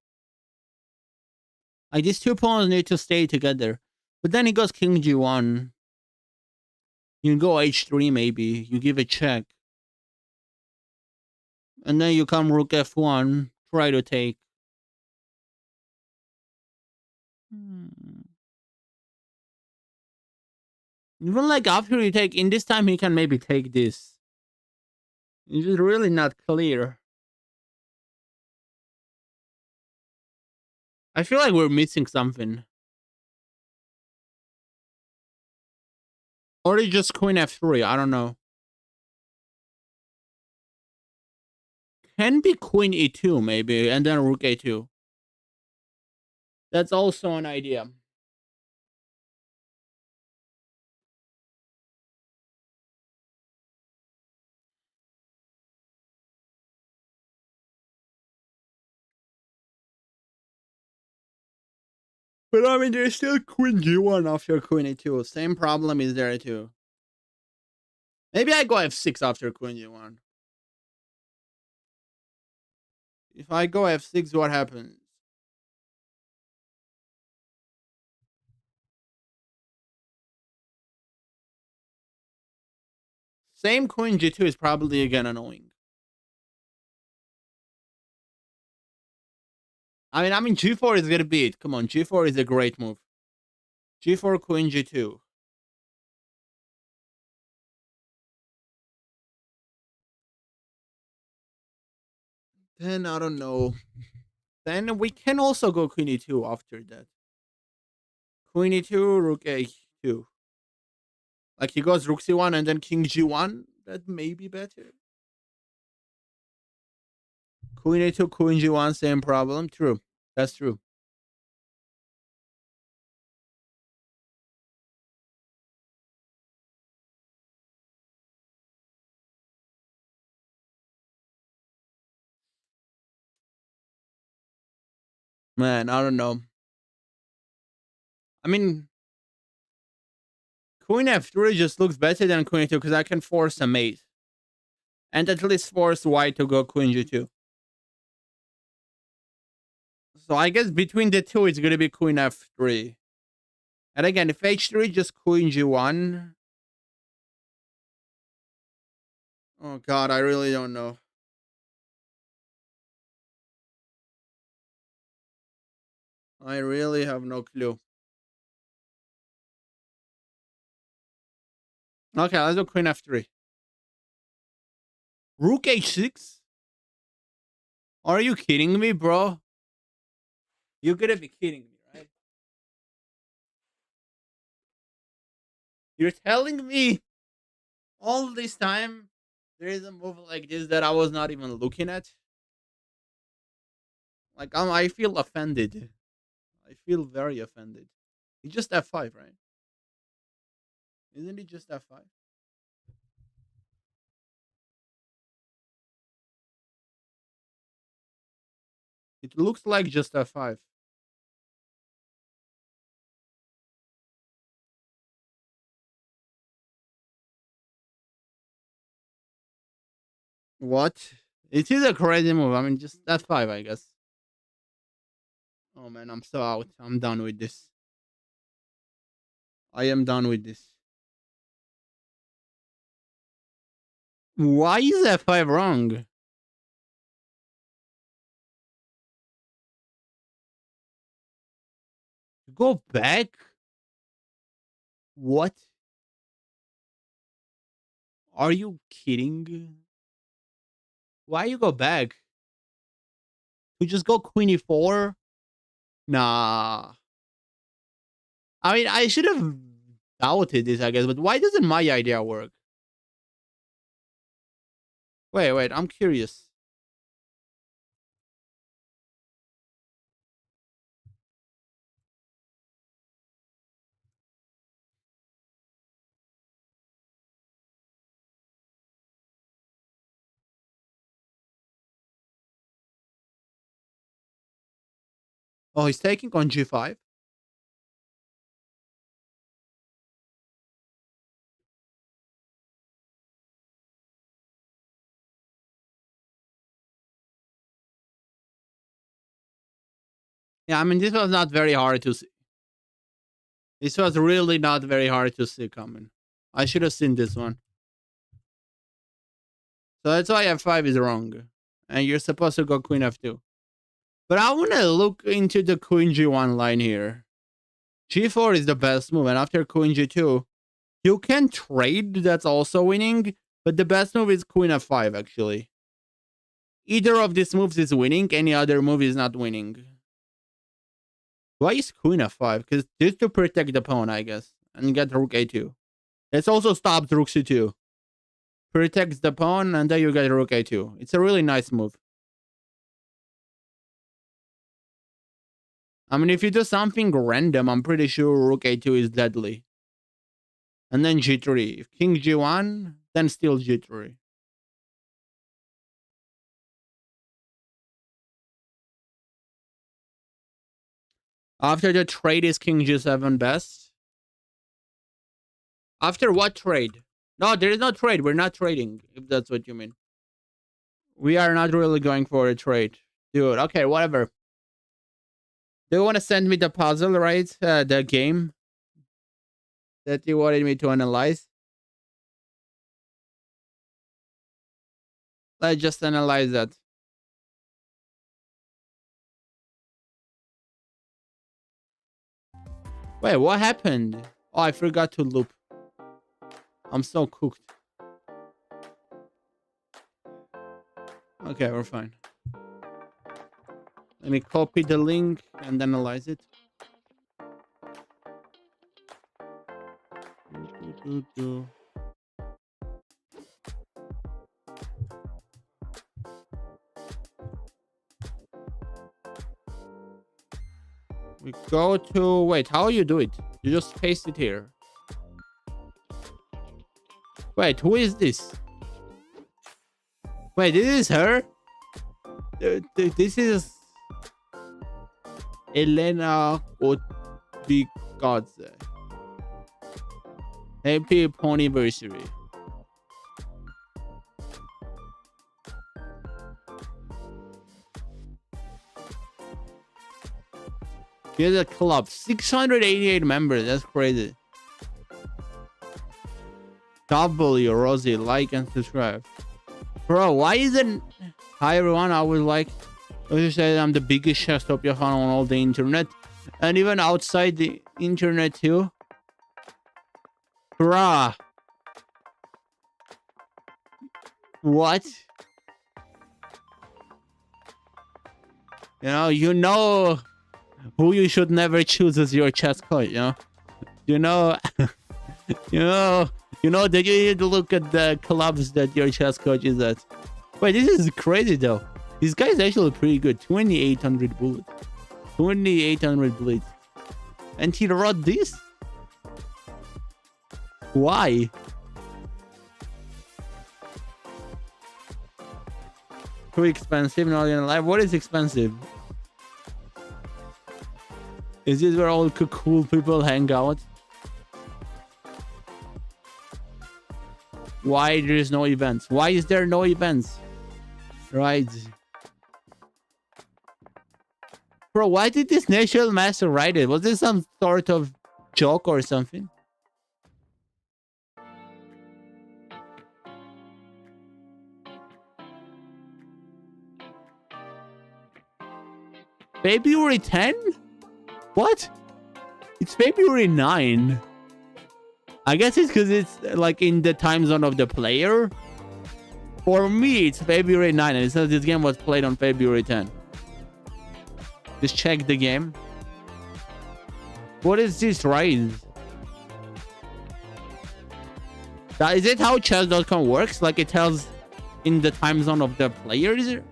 Like these two pawns need to stay together. But then he goes king g1. You go h3 maybe. You give a check. And then you come rook f1. Try to take. Hmm. Even like after you take, in this time he can maybe take this. It's just really not clear. I feel like we're missing something. Or it's just queen f3. I don't know. Can be queen e2 maybe, and then rook a2. That's also an idea. But I mean, there's still queen g1 after queen e2. Same problem is there too. Maybe I go f6 after queen g1. If I go f6, what happens? Same queen g2 is probably again annoying. I mean, g4 is gonna be it. Come on, g4 is a great move. G4, queen g2. Then I don't know. Then we can also go queen e2 after that. Queen e2, rook a2. Like he goes rook c1 and then king g1. That may be better. Queen a2, queen g1, same problem. True. That's true. Man, I don't know. I mean, queen f3 just looks better than queen a2 because I can force a mate. And at least force white to go queen g2. So I guess between the two, it's going to be queen f3. And again, if h3, just queen g1. Oh, God, I really don't know. I really have no clue. Okay, let's do queen f3. Rook h6? Are you kidding me, bro? You're going to be kidding me, right? You're telling me all this time there is a move like this that I was not even looking at? Like, I feel offended. I feel very offended. It's just f5, right? Isn't it just f5? It looks like just f5. What? It is a crazy move. I mean, just f5, I guess. Oh man, I'm so out. I'm done with this. I am done with this. Why is f5 wrong? Go back? What? Are you kidding? Why you go back? We just go queen e4? Nah. I mean, I should have doubted this, I guess, but why doesn't my idea work? Wait, I'm curious. Oh, he's taking on g5? Yeah, I mean, this was not very hard to see. This was really not very hard to see coming. I should have seen this one. So that's why f5 is wrong. And you're supposed to go queen f2. But I want to look into the queen g1 line here. g4 is the best move. And after queen g2, you can trade. That's also winning. But the best move is queen f5, actually. Either of these moves is winning. Any other move is not winning. Why is queen f5? Because this to protect the pawn, I guess. And get rook a2. It's also stops rook c2. Protects the pawn, and then you get rook a2. It's a really nice move. I mean, if you do something random, I'm pretty sure rook a2 is deadly. And then g3. If king g1, then still g3. After the trade is king g7 best. After what trade? No, there is no trade. We're not trading, if that's what you mean. We are not really going for a trade. Dude, okay, whatever. Do you want to send me the puzzle, right? The game that you wanted me to analyze? Let's just analyze that. Wait, what happened? Oh, I forgot to loop. I'm so cooked. Okay, we're fine. Let me copy the link and analyze it. We go to... Wait, how you do it? You just paste it here. Wait, who is this? Wait, this is her? This is... Elena Otigadze. Happy ponyversary. Here's a club. 688 members. That's crazy. W, Rosie, like and subscribe. Bro, why isn't... Hi everyone, I would like to say that I'm the biggest Chesstopia fan on all the internet. And even outside the internet too. Bruh. What? You know who you should never choose as your chess coach, you know that you need to look at the clubs that your chess coach is at. Wait, this is crazy though. This guy's actually pretty good. 2800 bullets. 2800 bullets. And he wrote this? Why? Too expensive, not in life. What is expensive? Is this where all cool people hang out? Why there is no events? Why is there no events? Right. Bro, why did this National Master write it? Was this some sort of joke or something? February 10? What? It's February 9. I guess it's because it's like in the time zone of the player. For me, it's February 9 and it says this game was played on February 10. Just check the game. What is this rise? Is it how chess.com works? Like it tells in the time zone of the players? And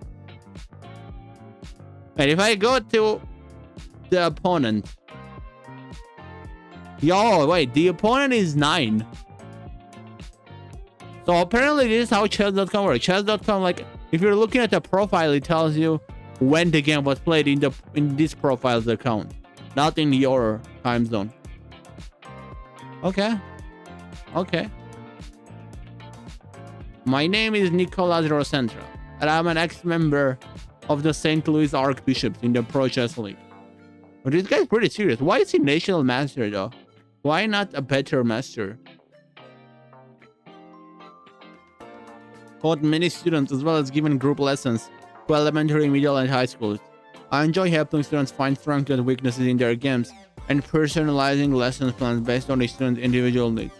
if I go to the opponent. Yo, wait, the opponent is 9. So apparently this is how chess.com works. Chess.com, like, if you're looking at the profile, it tells you when the game was played in this profile's account, not in your time zone. Okay. My name is Nicolas Rosentra, and I'm an ex-member of the St. Louis Archbishops in the Pro Chess League. But this guy's pretty serious. Why is he national master though? Why not a better master? Taught many students as well as given group lessons to elementary, middle, and high schools. I enjoy helping students find strengths and weaknesses in their games and personalizing lesson plans based on each student's individual needs.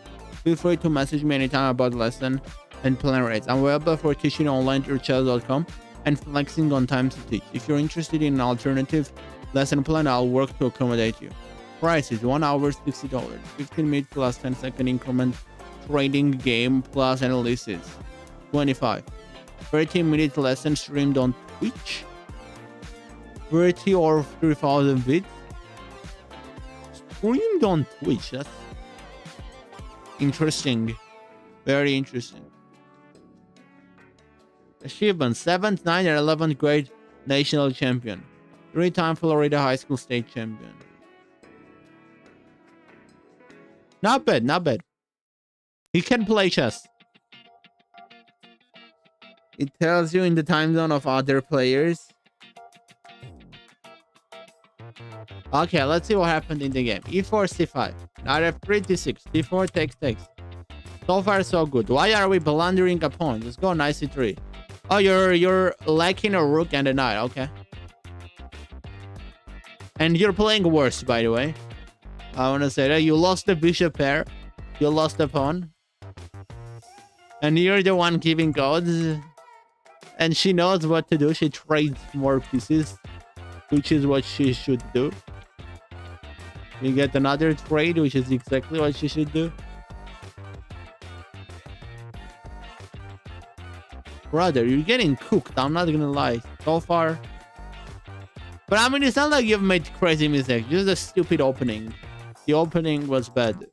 Feel free to message me anytime about lesson and plan rates. I'm available for teaching online through chess.com and flexing on time to teach. If you're interested in an alternative lesson plan, I'll work to accommodate you. Price is 1 hour $60, 15 minutes plus 10-second increment trading game plus analysis. 25. 30-minute lesson streamed on Twitch. 30 or 3,000 bits. Streamed on Twitch. That's interesting. Very interesting. Achievement: 7th, 9th, and 11th grade national champion. 3-time Florida high school state champion. Not bad, not bad. He can play chess. It tells you in the time zone of other players. Okay, let's see what happened in the game. E4, C5. Knight F3, D6. D4 takes. So far, so good. Why are we blundering a pawn? Let's go knight C3. Oh, you're lacking a rook and a knight. Okay. And you're playing worse, by the way. I want to say that you lost the bishop pair. You lost the pawn. And you're the one giving codes. And she knows what to do. She trades more pieces, which is what she should do. You get another trade, which is exactly what she should do. Brother, you're getting cooked. I'm not gonna lie. So far. But I mean, it's not like you've made crazy mistakes. Just a stupid opening. The opening was bad.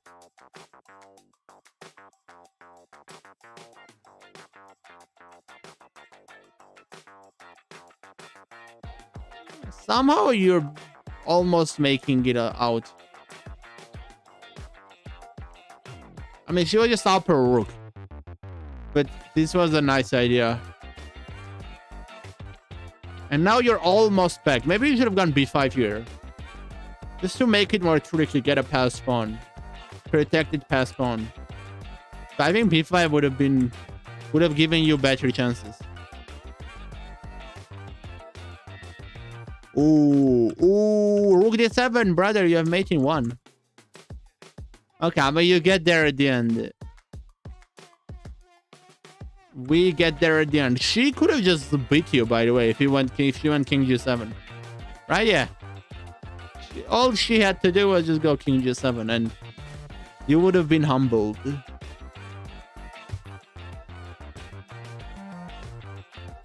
Somehow you're almost making it out. I mean, she was just up her rook. But this was a nice idea. And now you're almost back. Maybe you should have gone b5 here. Just to make it more tricky, get a pass pawn. Protected pass pawn. So I think b5 would have given you better chances. Ooh, rook d7, brother. You have mate in 1. Okay, but you get there at the end. We get there at the end. She could have just beat you, by the way, if she went king g7. Right? Yeah. All she had to do was just go king g7 and you would have been humbled.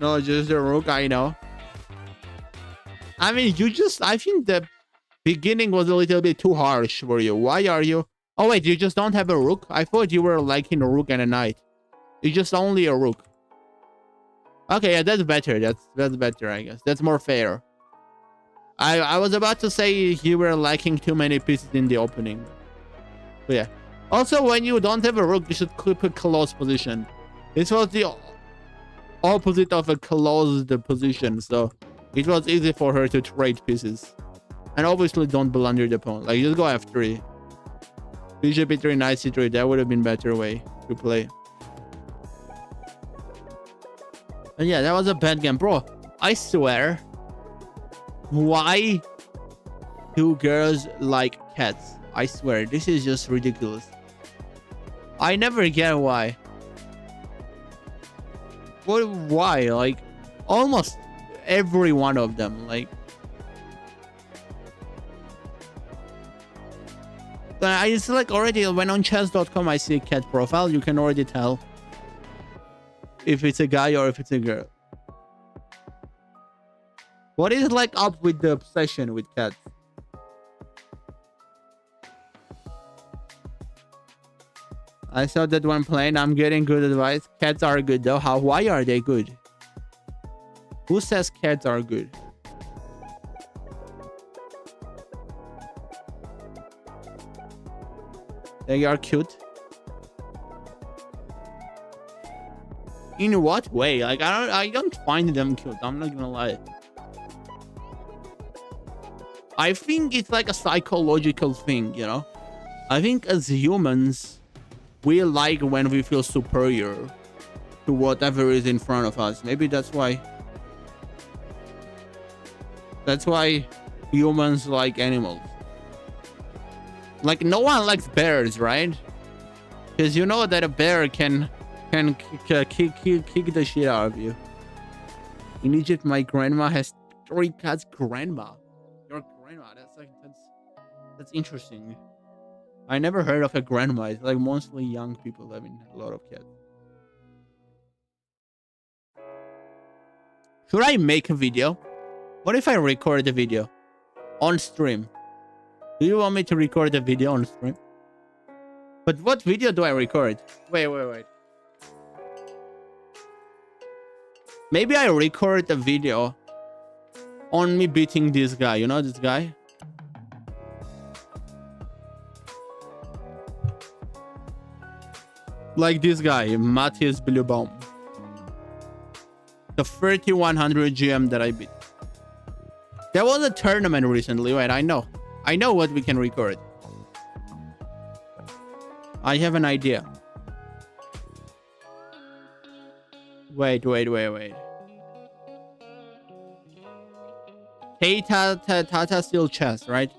No, just the rook, I know. I mean, I think the beginning was a little bit too harsh for you. Why are you? Oh, wait, you just don't have a rook? I thought you were liking a rook and a knight. It's just only a rook. Okay, yeah, that's better. That's better, I guess. That's more fair. I was about to say you were lacking too many pieces in the opening. But yeah. Also, when you don't have a rook, you should keep a close position. This was the opposite of a closed position, so it was easy for her to trade pieces. And obviously don't blunder the pawn. Like, just go f3. Bishop e3, knight c3. That would have been better way to play. And yeah, that was a bad game. Bro, I swear. Why do girls like cats? I swear, this is just ridiculous. I never get why. What? Why? Like, almost every one of them. Like, I just like already when on chess.com I see a cat profile, you can already tell if it's a guy or if it's a girl. What is like up with the obsession with cats? I saw that one playing. I'm getting good advice. Cats are good though. Why are they good? Who says cats are good? They are cute. In what way? Like, I don't find them cute. I'm not gonna lie. I think it's like a psychological thing, you know? I think as humans, we like when we feel superior to whatever is in front of us. Maybe that's why humans like animals. Like, no one likes bears, right? Because you know that a bear can kick the shit out of you. In Egypt, my grandma has 3 cats. Grandma, your grandma? That's interesting. I never heard of a grandma. It's like mostly young people having a lot of cats. Should I make a video? What if I record the video on stream? Do you want me to record the video on stream? But what video do I record? Wait. Maybe I record a video on me beating this guy. You know this guy? Like this guy, Matthias Bluebaum. The 3100 GM that I beat. There was a tournament recently. Wait, I know what we can record. I have an idea. Wait. Tata Steel Chess, right?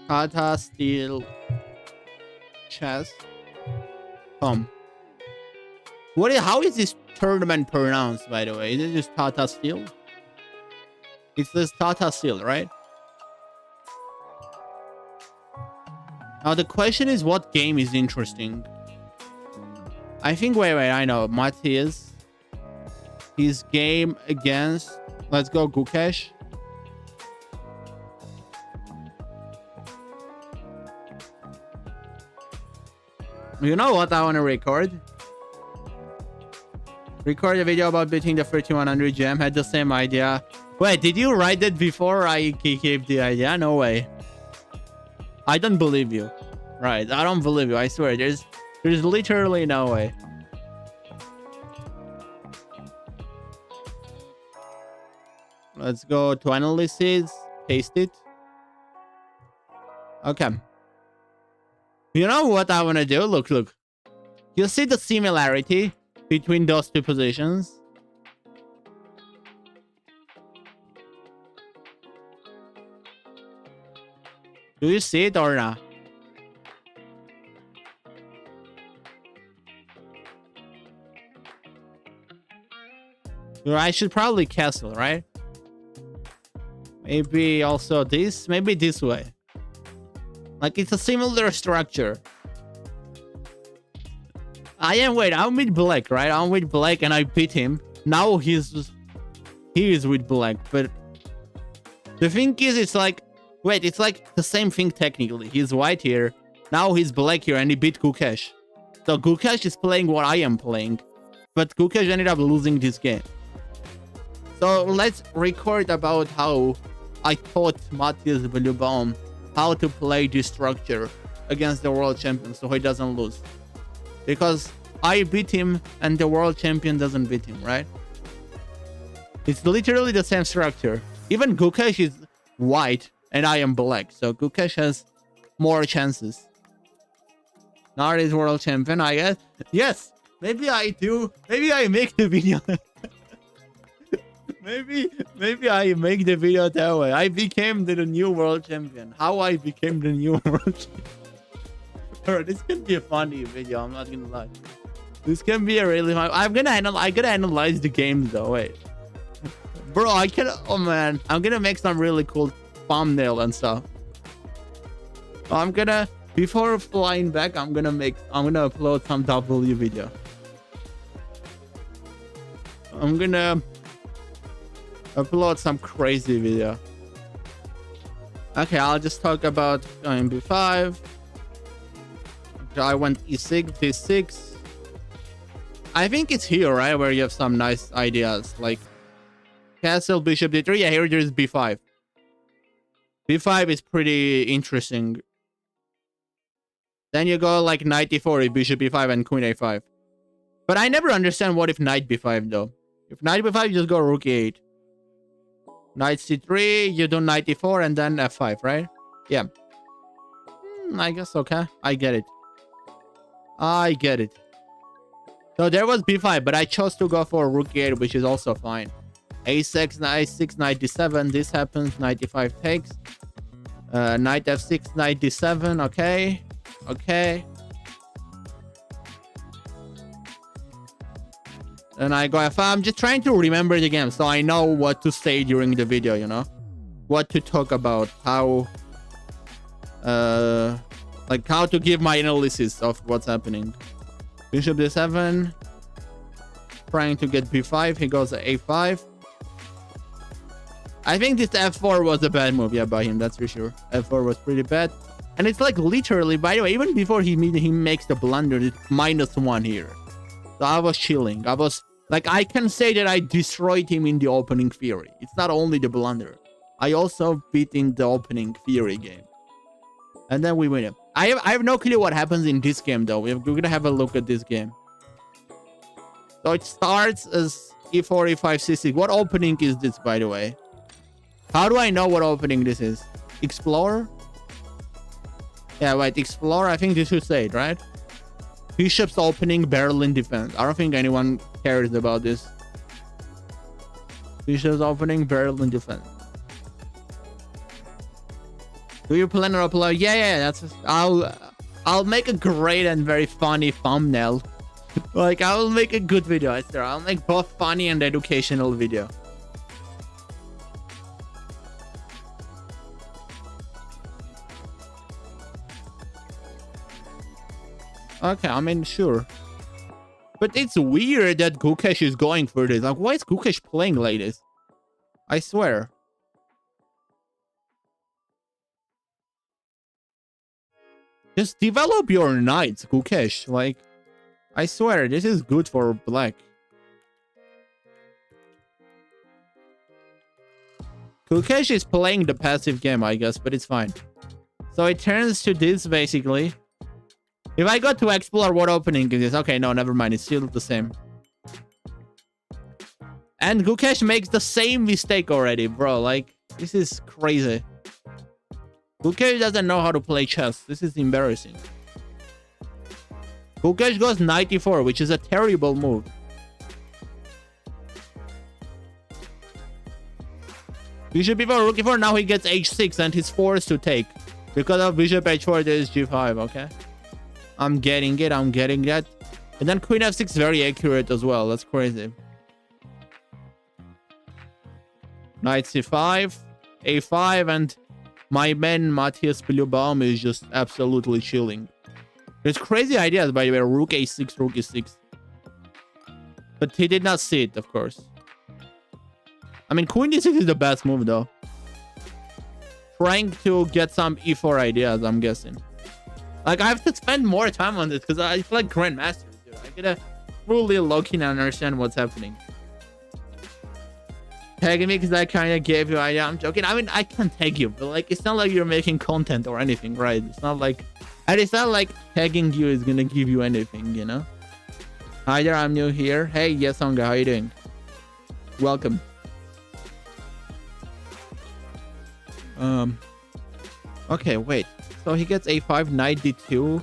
Tata Steel Chess. How is this tournament pronounced, by the way? Is it just Tata Steel? It's this Tata Steel, right? Now the question is, what game is interesting? I think, wait, I know. Matthias. His game against, let's go, Gukesh. You know what I want to record? Record a video about beating the 3100 gem. Had the same idea. Wait, did you write that before I gave the idea? No way. I don't believe you. Right, I don't believe you. I swear, there's literally no way. Let's go to analysis. Paste it. Okay. You know what I want to do? Look. You see the similarity between those two positions? Do you see it or not? I should probably castle, right? Maybe also this. Maybe this way. Like, it's a similar structure. I'm with black, right? I'm with black and I beat him. Now he is with black. But the thing is, it's like, wait, it's like the same thing technically. He's white here. Now he's black here and he beat Gukesh. So Gukesh is playing what I am playing. But Gukesh ended up losing this game. So let's record about how I taught Matthias Bluebaum how to play this structure against the world champion so he doesn't lose. Because I beat him and the world champion doesn't beat him, right? It's literally the same structure. Even Gukesh is white and I am black. So Gukesh has more chances. Not his world champion, I guess. Yes, maybe I do. Maybe I make the video. Maybe I make the video that way. I became the new world champion. How I became the new world champion. Bro, this can be a funny video. I'm not gonna lie. This can be a really fun. I gotta analyze the game though. Wait, bro, oh man, I'm gonna make some really cool thumbnail and stuff. Before flying back, I'm gonna upload some W video. I'm gonna upload some crazy video. Okay, I'll just talk about going b5. Okay, I went e6, d6. I think it's here, right, where you have some nice ideas like castle, bishop d3. Yeah, here there's b5. b5 is pretty interesting. Then you go like knight d4, bishop b5, and queen a5. But I never understand what if knight b5 though. If knight b5, you just go rook e8. Knight c3, you do knight e4 and then f5, right? Yeah. I guess okay. I get it. I get it. So there was b5, but I chose to go for rook e8, which is also fine. a6, knight 6, knight d7. This happens. Knight e5 takes. Knight f6, knight d7. Okay. Okay. And I go f5. I'm just trying to remember the game so I know what to say during the video, you know? What to talk about. How... like how to give my analysis of what's happening. Bishop d7. Trying to get b5. He goes a5. I think this f4 was a bad move, yeah, by him, that's for sure. f4 was pretty bad. And it's like literally, by the way, even before he makes the blunder, it's -1 here. So I was chilling. I was like, I can say that I destroyed him in the opening theory. It's not only the blunder. I also beat in the opening theory game. And then we win it. I have no clue what happens in this game, though. We're gonna have a look at this game. So it starts as e4, e5, c6. What opening is this, by the way? How do I know what opening this is? Explorer? Yeah, wait, Explorer. I think this should say it, right? Bishop's opening, Berlin defense. I don't think anyone cares about this. Bishop's opening, Berlin defense. Do you plan to upload? Yeah, that's... I'll make a great and very funny thumbnail. Like, I will make a good video, I swear. I'll make both funny and educational video. Okay, I mean, sure. But it's weird that Gukesh is going for this. Like, why is Gukesh playing like this? I swear. Just develop your knights, Gukesh. Like, I swear, this is good for black. Gukesh is playing the passive game, I guess, but it's fine. So it turns to this, basically. If I go to explore, what opening is this? Okay, no, never mind. It's still the same. And Gukesh makes the same mistake already, bro. Like, this is crazy. Gukesh doesn't know how to play chess. This is embarrassing. Gukesh goes knight e4, which is a terrible move. Bishop e4, rook e4. Now he gets h6 and he's forced to take. Because of bishop h4, there is g5, okay? I'm getting it. I'm getting that. And then queen f6, very accurate as well. That's crazy. Knight c5, a5, and my man Matthias Pillubaum is just absolutely chilling. There's crazy ideas, by the way. Rook a6, rook e6. But he did not see it, of course. I mean, queen d6 is the best move, though. Trying to get some e4 ideas, I'm guessing. Like, I have to spend more time on this because I feel like grandmasters, dude. I gotta fully look in and understand what's happening. Tagging me because I kind of gave you idea. I'm joking. I mean, I can tag you, but like, it's not like you're making content or anything, right? It's not like... And it's not like tagging you is gonna give you anything, you know? Hi there, I'm new here. Hey, Yesonga, how you doing? Welcome. Okay, wait. So he gets a5, knight d2.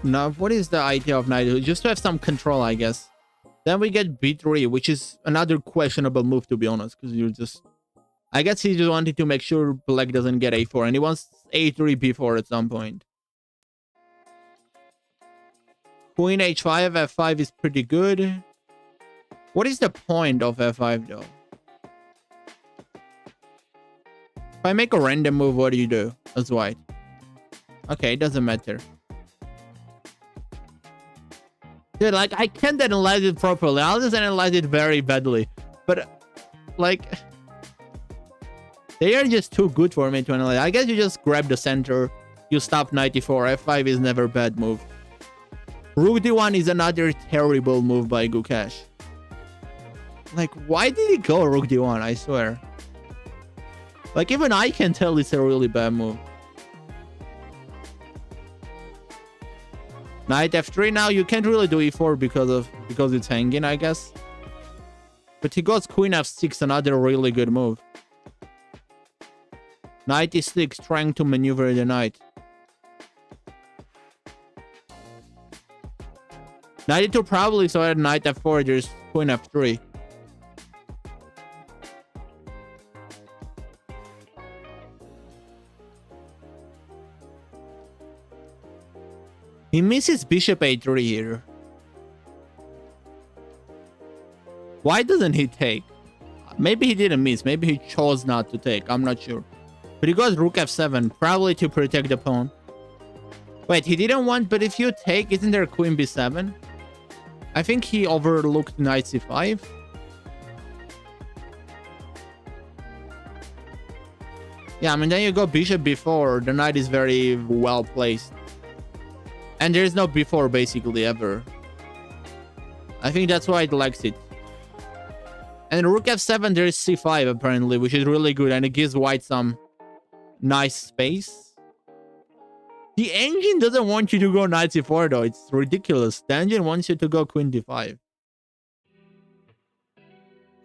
Now, what is the idea of knight d2? Just to have some control, I guess. Then we get b3, which is another questionable move, to be honest. Because you're just... I guess he just wanted to make sure black doesn't get a4. And he wants a3, b4 at some point. Queen h5, f5 is pretty good. What is the point of f5, though? If I make a random move, what do you do as white? Okay, it doesn't matter. Dude, like, I can't analyze it properly. I'll just analyze it very badly. But, like, they are just too good for me to analyze. I guess you just grab the center. You stop knight e4. f5 is never a bad move. Rook d1 is another terrible move by Gukesh. Like, why did he go rook d1? I swear. Like, even I can tell it's a really bad move. Knight f3. Now you can't really do e4 because it's hanging, I guess. But he goes queen f6, another really good move. Knight e6, trying to maneuver the knight. Knight e2 probably, so at knight f4, there's queen f3. He misses bishop a3 here. Why doesn't he take? Maybe he didn't miss. Maybe he chose not to take. I'm not sure. But he goes rook f7, probably to protect the pawn. Wait, he didn't want, but if you take, isn't there queen b7? I think he overlooked knight c5. Yeah, I mean, then you go bishop b4. The knight is very well placed. And there's no b4 basically ever. I think that's why it likes it. And rook f7, there's c5 apparently, which is really good. And it gives white some nice space. The engine doesn't want you to go knight c4 though. It's ridiculous. The engine wants you to go queen d5.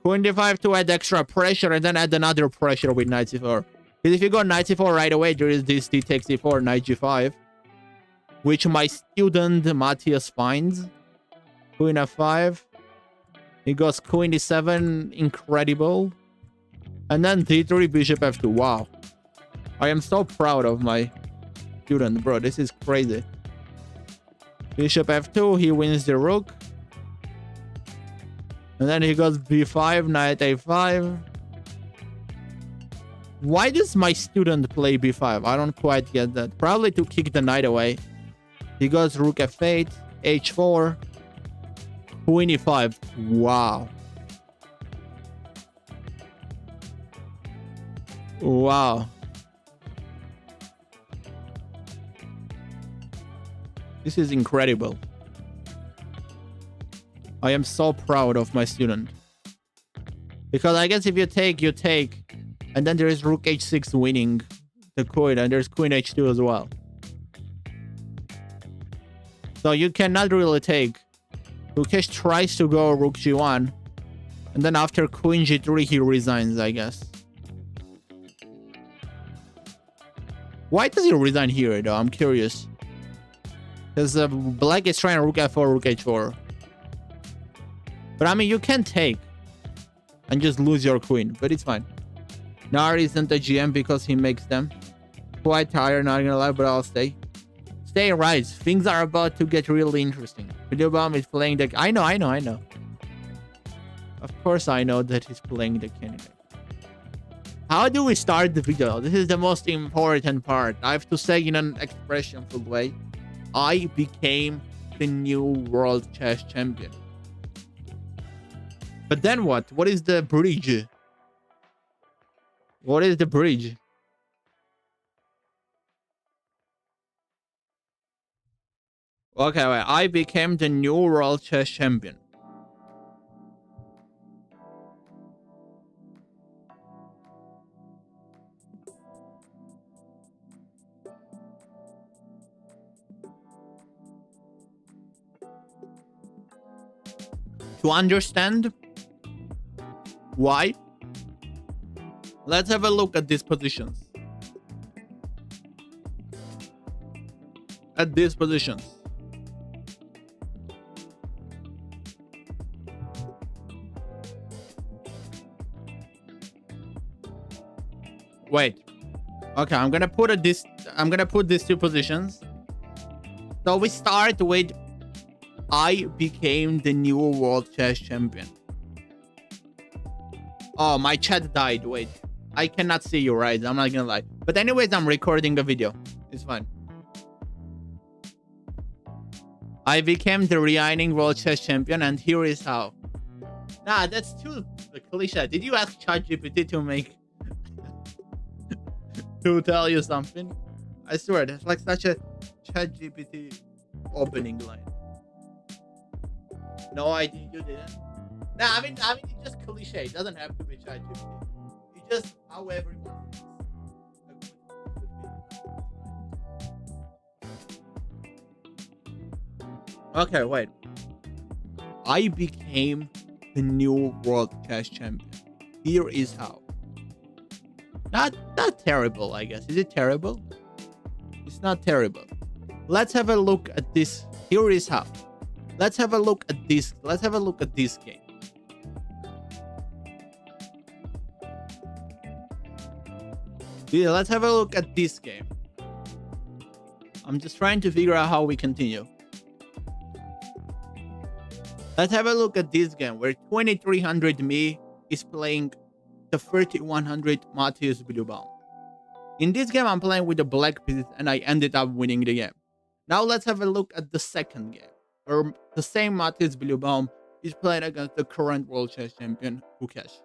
Queen d5 to add extra pressure and then add another pressure with knight c4. Because if you go knight c4 right away, there is this d takes c4, knight g5. Which my student Matthias finds. Queen f5. He goes queen e7. Incredible. And then d3, bishop f2. Wow. I am so proud of my student, bro. This is crazy. Bishop f2. He wins the rook. And then he goes b5, knight a5. Why does my student play b5? I don't quite get that. Probably to kick the knight away. He goes rook f8, h4, queen e5. Wow. Wow. This is incredible. I am so proud of my student. Because I guess if you take, you take. And then there is rook h6 winning the queen. And there's queen h2 as well. So you cannot really take. Rukesh tries to go rook g1. And then after queen g3, he resigns, I guess. Why does he resign here, though? I'm curious. Because black is trying rook f4, rook h4. But I mean, you can take. And just lose your queen. But it's fine. Nar isn't a GM because he makes them. Quite tired, not gonna lie, but I'll stay. Stay right. Things are about to get really interesting. Videobomb is playing the... I know. Of course I know that he's playing the candidate. How do we start the video? This is the most important part. I have to say in an expressionful way. I became the new world chess champion. But then what? What is the bridge? What is the bridge? Okay, wait. I became the new world chess champion. To understand why, let's have a look at these positions. Wait. Okay, I'm gonna put these two positions. So we start with I became the new world chess champion. Oh, my chat died. Wait. I cannot see you, right? I'm not gonna lie. But anyways, I'm recording the video. It's fine. I became the reigning world chess champion, and here is how. Nah, that's too cliche. Did you ask ChatGPT to make... to tell you something? I swear, that's like such a ChatGPT opening line. No idea, you didn't. Nah, I mean, it's just cliche. It doesn't have to be ChatGPT. It's just how everyone thinks. Okay, wait. I became the new world chess champion. Here is how. Not terrible, I guess. Is it terrible? It's not terrible. Let's have a look at this. Here is how. Let's have a look at this. Let's have a look at this game. Yeah, let's have a look at this game. I'm just trying to figure out how we continue. Let's have a look at this game where 2300 me is playing the 3100 Matthias Blühbaum. In this game, I'm playing with the black pieces and I ended up winning the game. Now let's have a look at the second game, where the same Matthias Blühbaum is playing against the current world chess champion, Gukesh.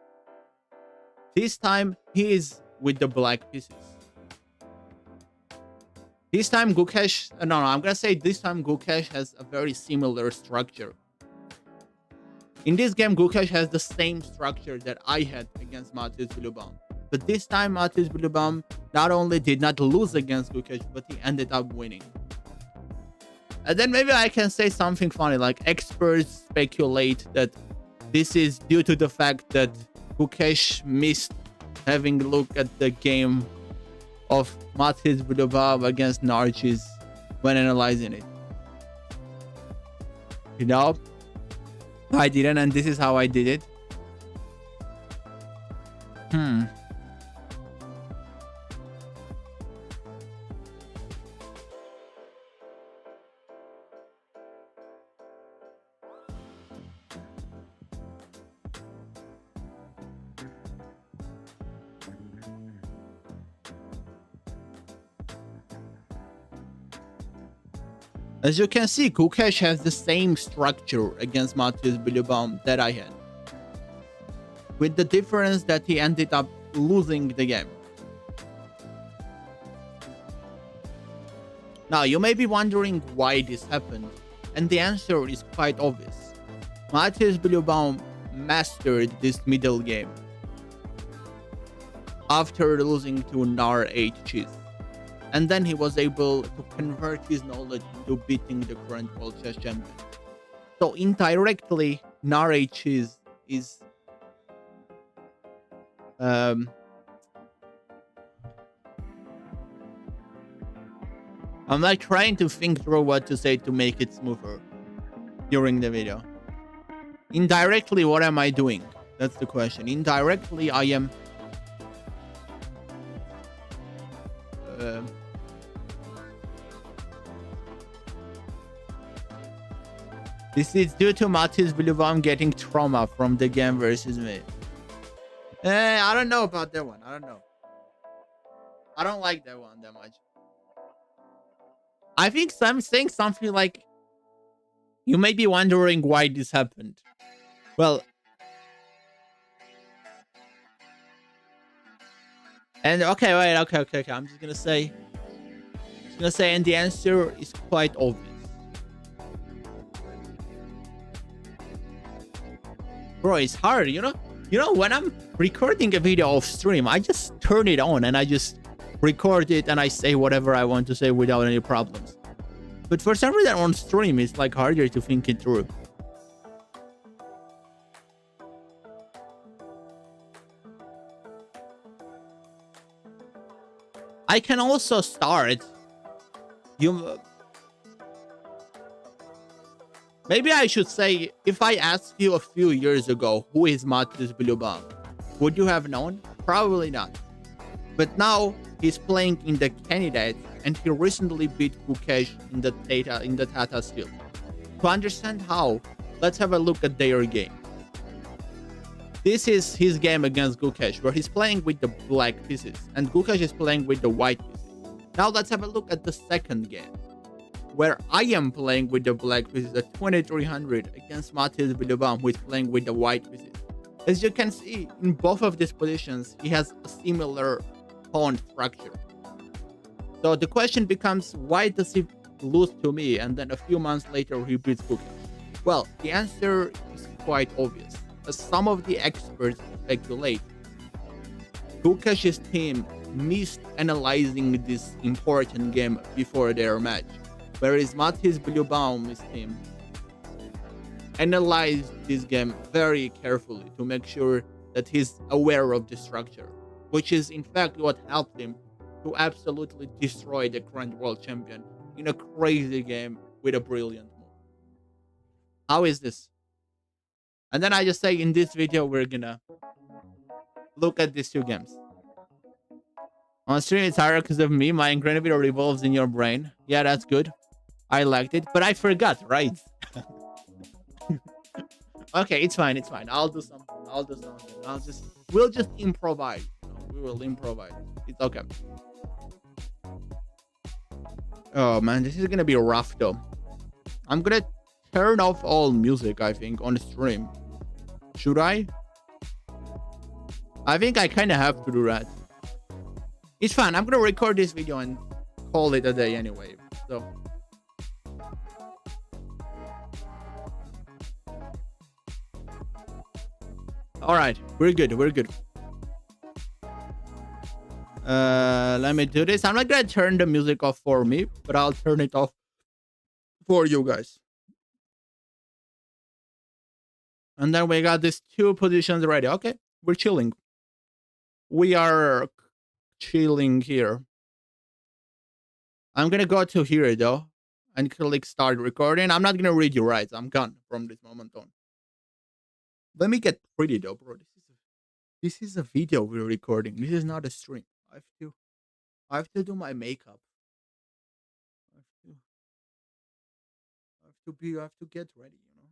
This time, he is with the black pieces. This time, Gukesh... No, I'm gonna say this time Gukesh has a very similar structure. In this game, Gukesh has the same structure that I had against Matthias Blühbaum. But this time, Matthias Blühbaum not only did not lose against Gukesh, but he ended up winning. And then maybe I can say something funny, like experts speculate that this is due to the fact that Gukesh missed having a look at the game of Matthias Blühbaum against Narcis when analyzing it. You know? I didn't, and this is how I did it. As you can see, Gukesh has the same structure against Matthias Blühbaum that I had, with the difference that he ended up losing the game. Now, you may be wondering why this happened, and the answer is quite obvious. Matthias Blühbaum mastered this middle game after losing to Nar H. And then he was able to convert his knowledge into beating the current world chess champion. So indirectly, Nar H is I'm like trying to think through what to say to make it smoother during the video. Indirectly, what am I doing? That's the question. Indirectly, I am this is due to Matthias Blühbaum getting trauma from the game versus me. I don't know about that one. I don't know. I don't like that one that much. I think I'm saying something like, you may be wondering why this happened. Well, and okay, wait, okay. I'm just gonna say, and the answer is quite obvious. Bro, it's hard, you know, when I'm recording a video off stream, I just turn it on and I just record it and I say whatever I want to say without any problems. But for some reason on stream, it's like harder to think it through. I can also start. Maybe I should say, if I asked you a few years ago, who is Matthias Blühbaum, would you have known? Probably not. But now he's playing in the candidates, and he recently beat Gukesh in the Tata Steel. To understand how, let's have a look at their game. This is his game against Gukesh, where he's playing with the black pieces, and Gukesh is playing with the white pieces. Now let's have a look at the second game, where I am playing with the black pieces at 2300 against Matthias Blühbaum, who is playing with the white pieces. As you can see, in both of these positions, he has a similar pawn structure. So the question becomes, why does he lose to me and then a few months later he beats Gukesh? Well, the answer is quite obvious. As some of the experts speculate, Gukesh's team missed analyzing this important game before their match, whereas Matthias Blühbaum's team analyzed this game very carefully to make sure that he's aware of the structure, which is in fact what helped him to absolutely destroy the current world champion in a crazy game with a brilliant move. How is this? And then I just say in this video, we're gonna look at these two games. On stream, it's harder because of me. My incredible revolves in your brain. Yeah, that's good. I liked it, but I forgot, right? Okay, it's fine. It's fine. I'll do something. We'll just improvise. We will improvise. It's okay. Oh man, this is gonna be rough though. I'm gonna turn off all music, I think, on the stream. Should I? I think I kind of have to do that. It's fine. I'm gonna record this video and call it a day anyway. So. All right, we're good. We're good. Let me do this. I'm not gonna turn the music off for me, but I'll turn it off for you guys. And then we got these two positions ready. Okay, we're chilling. We are chilling here. I'm gonna go to here though and click start recording. I'm not gonna read your rights. I'm gone from this moment on. Let me get pretty though, bro. This is a video we're recording. This is not a stream. I have to do my makeup. I have to get ready, you know.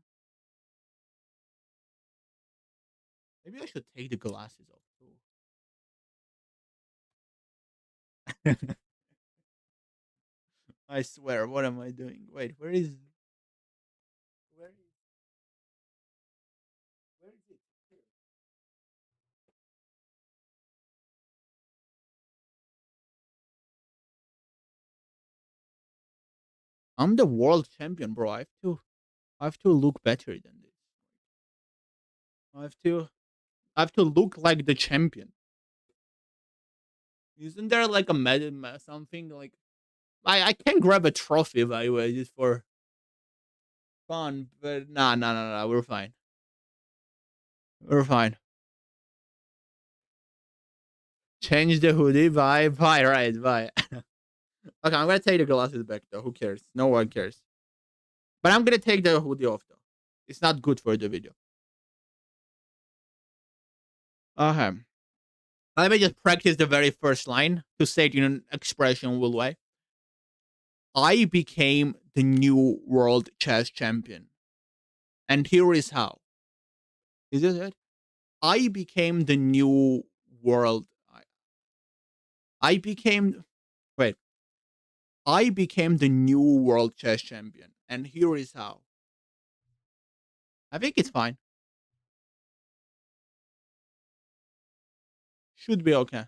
Maybe I should take the glasses off too. I swear, what am I doing? Wait, where is it? Here. I'm the world champion, bro. I have to look better than this. I have to look like the champion. Isn't there like a something like I can grab a trophy by the way just for fun, but nah, we're fine. We're fine. Change the hoodie, bye, right, bye. Okay, I'm gonna take the glasses back though. Who cares? No one cares. But I'm gonna take the hoodie off though. It's not good for the video. Okay. Let me just practice the very first line to say it in an expressionable way. I became the new world chess champion. And here is how. Is this it? I became the new world. I became. Wait. I became the new world chess champion. And here is how. I think it's fine. Should be okay.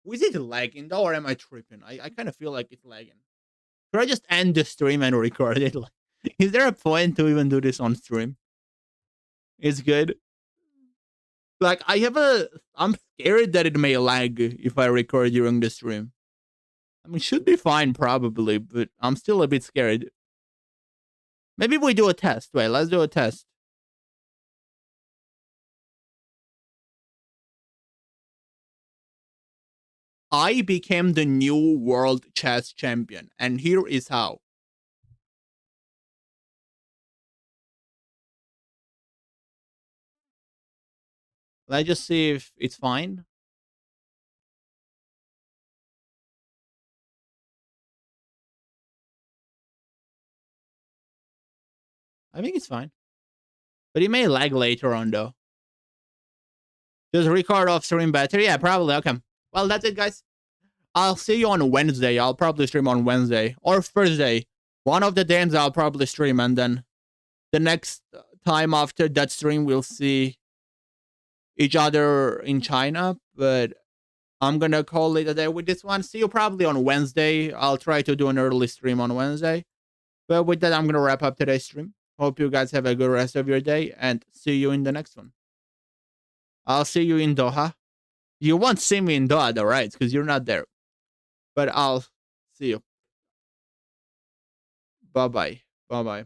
Was it lagging though, or am I tripping? I kind of feel like it's lagging. Could I just end the stream and record it? Like, is there a point to even do this on stream? It's good. Like I'm scared that it may lag if I record during the stream. I mean, should be fine probably, but I'm still a bit scared. Maybe we do a test. Wait, let's do a test. I became the new world chess champion, and here is how. Let's just see if it's fine. I think it's fine. But it may lag later on though. Just record off stream battery? Yeah, probably. Okay. Well, that's it, guys. I'll see you on Wednesday. I'll probably stream on Wednesday or Thursday. One of the days I'll probably stream, and then the next time after that stream, we'll see each other in China. But I'm gonna call it a day with this one. See you probably on Wednesday. I'll try to do an early stream on Wednesday. But with that, I'm gonna wrap up today's stream. Hope you guys have a good rest of your day, and see you in the next one. I'll see you in Doha. You won't see me in Doha, though, right? Because you're not there. But I'll see you. Bye bye. Bye bye.